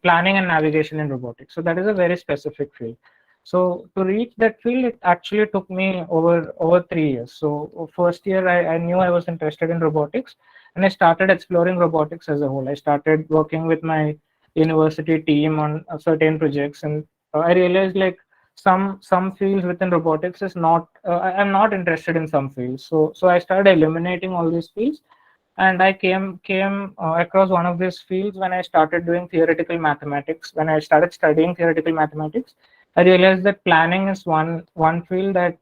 planning and navigation in robotics. So that is a very specific field. So to reach that field, it actually took me over 3 years. So first year, I knew I was interested in robotics, and I started exploring robotics as a whole. I started working with my university team on certain projects, and I realized like some fields within robotics is not I'm not interested in some fields. So I started eliminating all these fields, and I came across one of these fields when I started doing theoretical mathematics. When I started studying theoretical mathematics, I realized that planning is one field that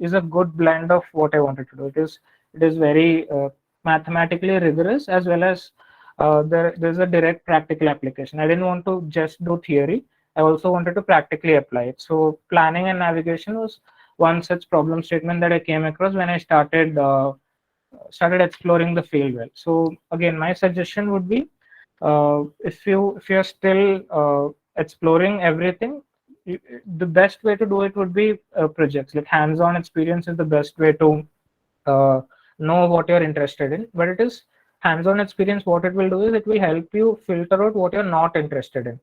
is a good blend of what I wanted to do. It is very mathematically rigorous, as well as there's a direct practical application. I didn't want to just do theory. I also wanted to practically apply it. So planning and navigation was one such problem statement that I came across when I started exploring the field well. So again, my suggestion would be, if you're still exploring everything, the best way to do it would be projects. Like hands-on experience is the best way to know what you're interested in. But it is hands-on experience. What it will do is it will help you filter out what you're not interested in.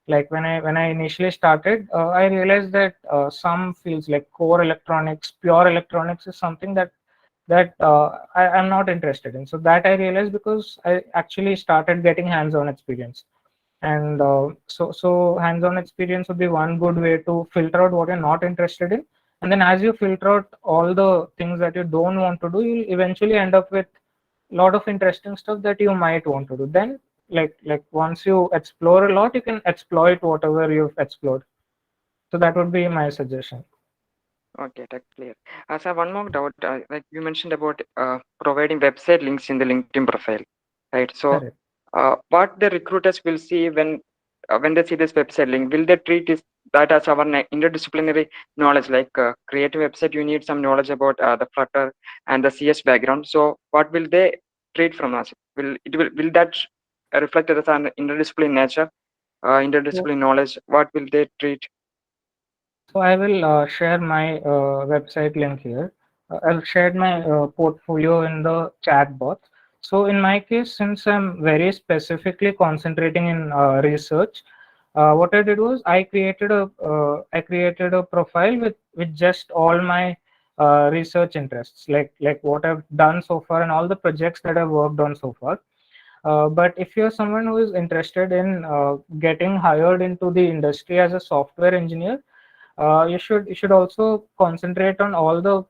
Like when I initially started, I realized that some fields like core electronics, pure electronics is something that I'm not interested in. So that I realized because I actually started getting hands-on experience. And so hands-on experience would be one good way to filter out what you're not interested in. And then as you filter out all the things that you don't want to do, you'll eventually end up with a lot of interesting stuff that you might want to do. Then like once you explore a lot, you can exploit whatever you've explored. So that would be my suggestion. Okay, that's clear. Sir, one more doubt. Like you mentioned about providing website links in the LinkedIn profile, right? So, Correct. what the recruiters will see when they see this website link, will they treat that as our interdisciplinary knowledge? Like creating website, you need some knowledge about the Flutter and the CS background. So, what will they treat from us? Will that reflect as an interdisciplinary nature, interdisciplinary knowledge? What will they treat? So I will share my website link here. I've shared my portfolio in the chat box. So in my case, since I'm very specifically concentrating in research, what I did was I created a profile with just all my research interests, like what I've done so far and all the projects that I've worked on so far. But if you're someone who is interested in getting hired into the industry as a software engineer, you should also concentrate on all the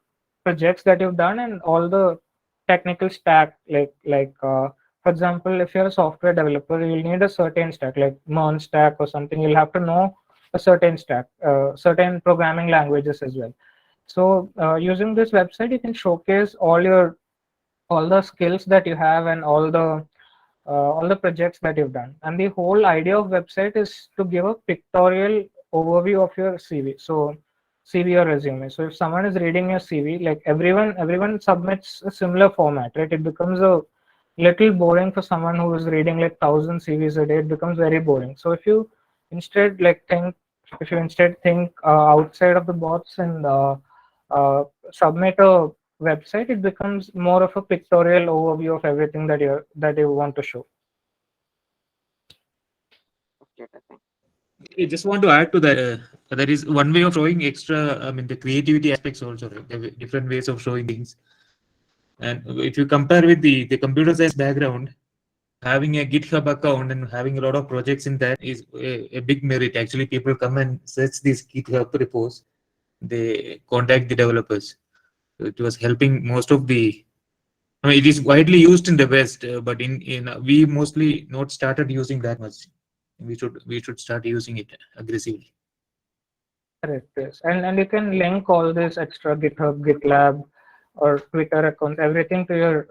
projects that you've done and all the technical stack. For example, if you're a software developer, you'll need a certain stack like Merge stack or something. You'll have to know a certain stack, certain programming languages as well. So using this website, you can showcase all the skills that you have and all the projects that you've done. And the whole idea of website is to give a pictorial overview of your CV. So CV or resume. So if someone is reading your CV, like everyone submits a similar format, right? It becomes a little boring for someone who is reading like 1,000 CVs a day. It becomes very boring. So instead if you instead think outside of the box and submit a website, it becomes more of a pictorial overview of everything that you want to show. I just want to add to that. There is one way of showing extra, I mean, the creativity aspects also, right? There are different ways of showing things. And if you compare with the computer science background, having a GitHub account and having a lot of projects in that is a big merit. Actually, people come and search these GitHub repos. They contact the developers. So it was helping most of the. I mean, it is widely used in the West, but in we mostly not started using that much. We should start using it aggressively. Correct, yes. And you can link all this extra GitHub, GitLab, or Twitter accounts, everything to your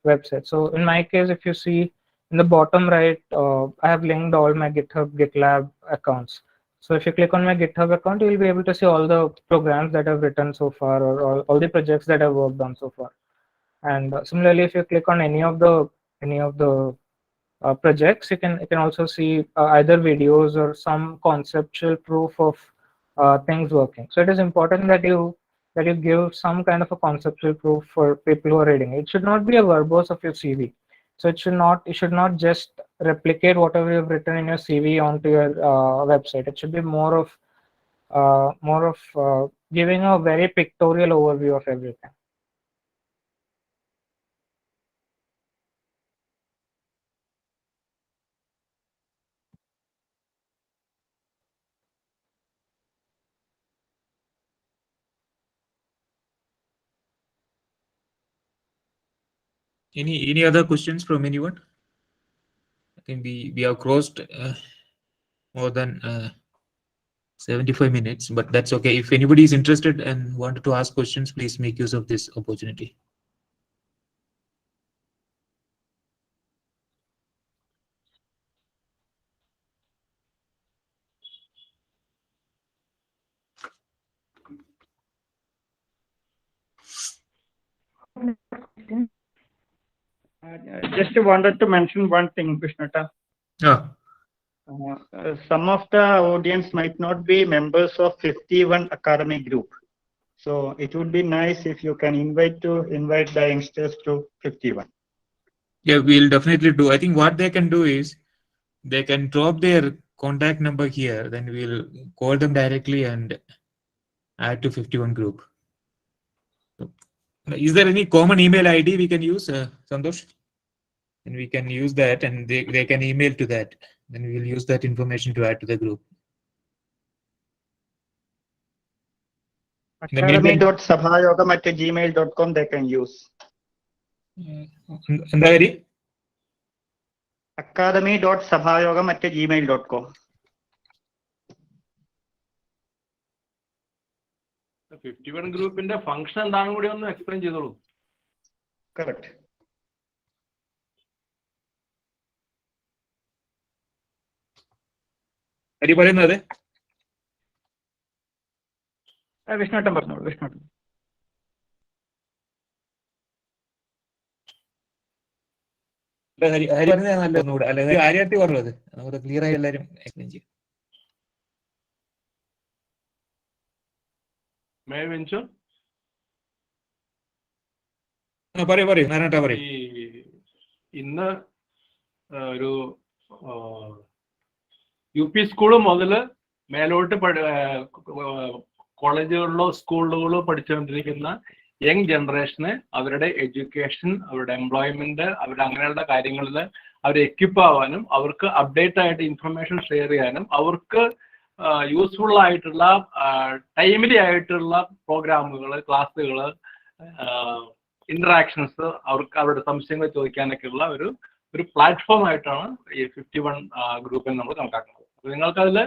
website. So in my case, if you see in the bottom right, I have linked all my GitHub, GitLab accounts. So if you click on my GitHub account, you'll be able to see all the programs that I've written so far, or all the projects that I've worked on so far. And similarly, if you click on any of the projects, you can also see either videos or some conceptual proof of things working. So it is important that you give some kind of a conceptual proof for people who are reading. It should not be a verbose of your CV. So you should not just replicate whatever you've written in your CV onto your website. It should be more of giving a very pictorial overview of everything. Any other questions from anyone? I think we have crossed more than 75 minutes, but that's okay. If anybody is interested and wanted to ask questions, please make use of this opportunity. Just wanted to mention one thing, Krishnata. Some of the audience might not be members of 51 Academy group. So it would be nice if you can invite the youngsters to 51. Yeah, we'll definitely do. I think what they can do is they can drop their contact number here, then we'll call them directly and add to 51 group. So, is there any common email ID we can use, Santosh? And we can use that and they can email to that. Then we will use that information to add to the group. Academy.sabhayogam@gmail.com they can use. And the ID? Academy.sabhayogam@gmail.com. 51 ഗ്രൂപ്പിന്റെ function എന്താണെന്ന് കൂടി ഒന്ന് explain ചെയ്തോളൂ. Correct. Hari പറയുന്നത് വിഷ്ണുട്ടൻ പറഞ്ഞോളൂ. വിഷ്ണുട്ടൻ. ഹരി പറഞ്ഞത് നല്ല ഒന്നുകൂടെ അല്ലെ, ആര്യാട്ടി പറഞ്ഞത് നമുക്ക് ക്ലിയർ ആയി എല്ലാവരും എക്സ്പ്ലെയിൻ ചെയ്യും. പറയൂ നാരായണ പറയൂ. ഇന്ന് ഒരു UP സ്കൂള് മുതൽ മേലോട്ട് കോളേജുകളിലോ സ്കൂളുകളിലോ പഠിച്ചുകൊണ്ടിരിക്കുന്ന യങ് ജനറേഷന് അവരുടെ എഡ്യൂക്കേഷൻ, അവരുടെ എംപ്ലോയ്മെന്റ്, അവരുടെ അങ്ങനെയുള്ള കാര്യങ്ങളിൽ അവർ എക്യുപ്പ് ആവാനും അവർക്ക് അപ്ഡേറ്റ് ആയിട്ട് ഇൻഫർമേഷൻ ഷെയർ ചെയ്യാനും അവർക്ക് യൂസ്ഫുൾ ആയിട്ടുള്ള ടൈംലി ആയിട്ടുള്ള പ്രോഗ്രാമുകൾ, ക്ലാസ്സുകൾ, ഇന്ററാക്ഷൻസ്, അവർക്ക് അവരുടെ സംശയങ്ങൾ ചോദിക്കാനൊക്കെ ഉള്ള ഒരു പ്ലാറ്റ്ഫോം ആയിട്ടാണ് ഈ 51 ഗ്രൂപ്പിനെ നമ്മൾ കണക്കാക്കുന്നത്. അപ്പോൾ നിങ്ങൾക്ക് അതിൽ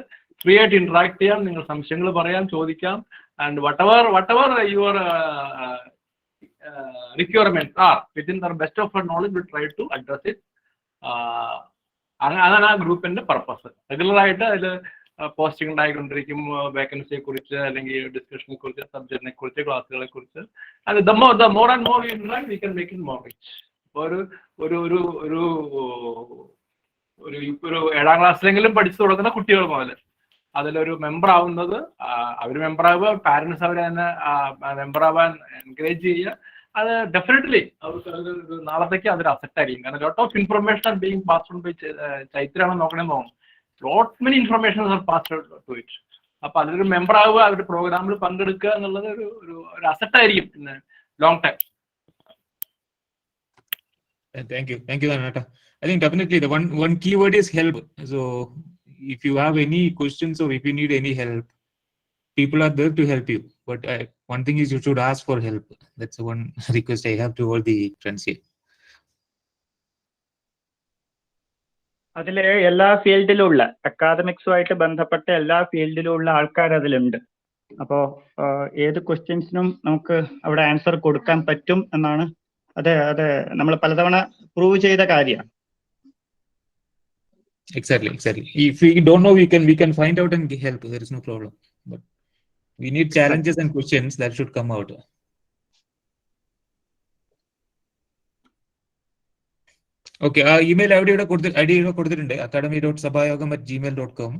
ഫ്രീ ആയിട്ട് ഇന്ററാക്ട് ചെയ്യാം, നിങ്ങൾ സംശയങ്ങൾ പറയാം, ചോദിക്കാം. And whatever your requirements are within the best of our knowledge, we try to address it. അതാണ് ആ ഗ്രൂപ്പിന്റെ പർപ്പസ്. റെഗുലർ ആയിട്ട് അതിൽ പോസ്റ്റിംഗ് ഉണ്ടായിക്കൊണ്ടിരിക്കും, വേക്കൻസിയെ കുറിച്ച് അല്ലെങ്കിൽ ഡിസ്കഷനെ കുറിച്ച്, സബ്ജക്റ്റിനെ കുറിച്ച്, ക്ലാസ്സുകളെ കുറിച്ച്. And the more and more we interact, we can make it more rich. ഒരു 7ാം ക്ലാസ്സിലെങ്കിലും പഠിച്ചു തുടങ്ങുന്ന കുട്ടികൾ മുതൽ അതിലൊരു മെമ്പർ ആവുന്നത്, അവർ മെമ്പർ ആവുക, പാരന്റ്സ് അവരെ തന്നെ മെമ്പർ ആവാൻ എൻകറേജ് ചെയ്യുക, അത് ഡെഫിനറ്റ്ലി അവർക്ക് നാളത്തേക്ക് അതൊരു അസറ്റ് ആയിരിക്കും. കാരണം lot of information are being passed on by ചൈത്രയാണെന്ന് നോക്കണമെന്ന് തോന്നുന്നു. Lot many information are passed to it. അപ്പൊ അതിലൊരു മെമ്പർ ആവുക, അവരുടെ പ്രോഗ്രാമിൽ പങ്കെടുക്കുക എന്നുള്ളത് ഒരു അസറ്റ് ആയിരിക്കും പിന്നെ long time. Thank you, Ananta. I think definitely the one key word is help. So if you have any questions or if you need any help, people are there to help you. But one thing is you should ask for help. That's one request I have to all the friends here. അതിൽ എല്ലാ ഫീൽഡിലുള്ള അക്കാദമിക്സുമായിട്ട് ബന്ധപ്പെട്ട എല്ലാ ഫീൽഡിലുള്ള ആൾക്കാർ അതിലുണ്ട്. അപ്പോൾ ഏത് ക്വസ്റ്റ്യൻസിനും നമുക്ക് അവിടെ ആൻസർ കൊടുക്കാൻ പറ്റും എന്നാണ് അത് നമ്മൾ പലതവണ പ്രൂവ് ചെയ്ത കാര്യമാണ്. Exactly. If we don't know, we can find out and help. There is no problem. But we need challenges and questions that should come out. Okay. Email ID കൊടുത്തിട്ടുണ്ട് academy.sabhayogam@gmail.com.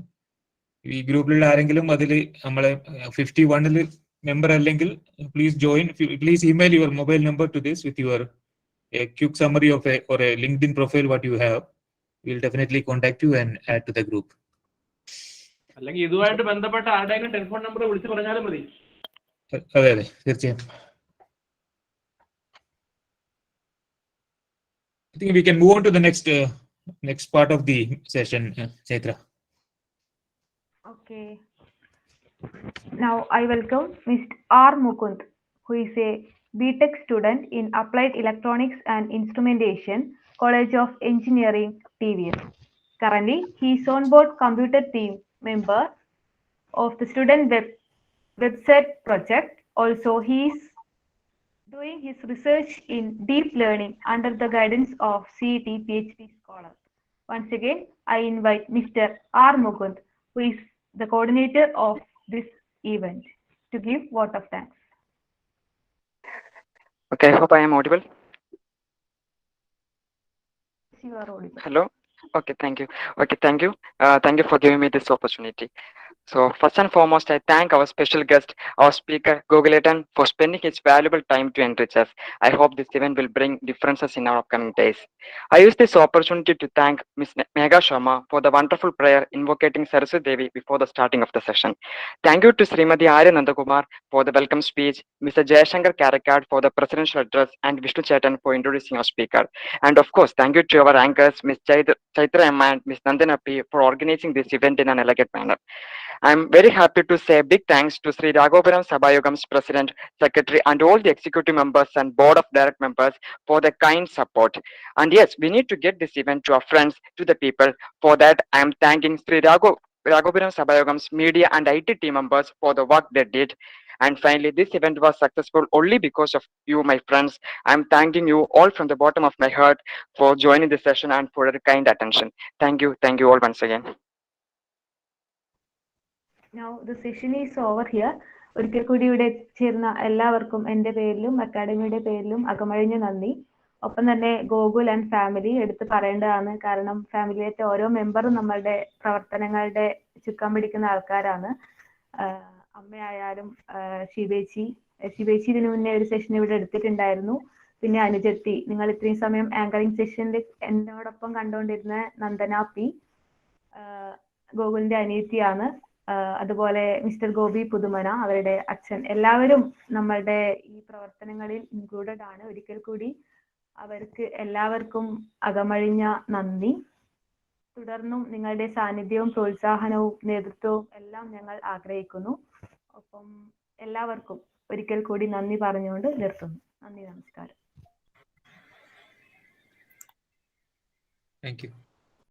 ഈ ഗ്രൂപ്പിലുള്ള ആരെങ്കിലും അതിൽ നമ്മളെ 51 member അല്ലെങ്കിൽ please join. Please email your mobile number to this with your a quick summary of or a LinkedIn profile what you have. We'll definitely contact you and add to the group. അല്ലെങ്കിൽ ഇതുമായിട്ട് ബന്ധപ്പെട്ട ആരുടെയെങ്കിലും telephone number വിളിച്ച് പറഞ്ഞാലും മതി. അതെ തീർച്ചയായും. I think we can move on to the next part of the session, Chaitra. Okay. Now I welcome Mr. R. Mukund, who is a B.Tech student in Applied Electronics and Instrumentation, College of Engineering, TVS. Currently, he is on-board computer team member of the student website project. Also, he is doing his research in deep learning under the guidance of CET PhD scholar. Once again, I invite Mr. R. Mukund, who is the coordinator of this event, to give vote of thanks. Okay, I hope I am audible. You are audible. Hello. Okay, thank you. Thank you for giving me this opportunity. So first and foremost, I thank our special guest, our speaker, Gokuletan, for spending his valuable time to enrich us. I hope this event will bring differences in our upcoming days. I use this opportunity to thank Ms. Megha Sharma for the wonderful prayer invocating Saraswati Devi before the starting of the session. Thank you to Srimati Arya Nandakumar for the welcome speech, Mr. Jayashankar Karakad for the presidential address, and Vishnu Chetan for introducing our speaker. And of course, thank you to our anchors, Ms. Chaitra M and Ms. Nandana P for organizing this event in an elegant manner. I'm very happy to say big thanks to Sree Raghavapuram Sabhayogam's President, Secretary, and all the executive members and board of direct members for their kind support. And yes, we need to get this event to our friends, to the people. For that, I am thanking Sree Raghavapuram Sabhayogam's media and IT team members for the work they did. And finally, this event was successful only because of you, my friends. I'm thanking you all from the bottom of my heart for joining the session and for your kind attention. Thank you all once again. Now the session is over here. ഒരിക്കൽ കൂടി ഇവിടെ ചേർന്ന എല്ലാവർക്കും എൻ്റെ പേരിലും അക്കാഡമിയുടെ പേരിലും അകമഴിഞ്ഞ നന്ദി. ഒപ്പം തന്നെ ഗോകുൽ ആൻഡ് ഫാമിലി എടുത്ത് പറയേണ്ടതാണ്. കാരണം ഫാമിലിയിലത്തെ ഓരോ മെമ്പറും നമ്മളുടെ പ്രവർത്തനങ്ങളുടെ ചുക്കാൻ പിടിക്കുന്ന ആൾക്കാരാണ്. അമ്മയായാലും ശിവേച്ചി ഇതിനു മുന്നേ ഒരു സെഷൻ ഇവിടെ എടുത്തിട്ടുണ്ടായിരുന്നു. പിന്നെ അനുജത്തി, നിങ്ങൾ ഇത്രയും സമയം ആങ്കറിംഗ് സെഷനിൽ എന്നോടൊപ്പം കണ്ടുകൊണ്ടിരുന്ന നന്ദന പി, ഗോകുലിന്റെ അനിയത്തിയാണ്. അതുപോലെ മിസ്റ്റർ ഗോപി പുതുമന, അവരുടെ അച്ഛൻ, എല്ലാവരും നമ്മളുടെ ഈ പ്രവർത്തനങ്ങളിൽ ഇൻക്ലൂഡഡ് ആണ്. ഒരിക്കൽ കൂടി അവർക്ക് എല്ലാവർക്കും അകമഴിഞ്ഞ നന്ദി. തുടർന്നും നിങ്ങളുടെ സാന്നിധ്യവും പ്രോത്സാഹനവും നേതൃത്വവും എല്ലാം ഞങ്ങൾ ആഗ്രഹിക്കുന്നു. ഒപ്പം എല്ലാവർക്കും ഒരിക്കൽ കൂടി നന്ദി പറഞ്ഞുകൊണ്ട് നിർത്തുന്നു. നന്ദി, നമസ്കാരം. Thank you.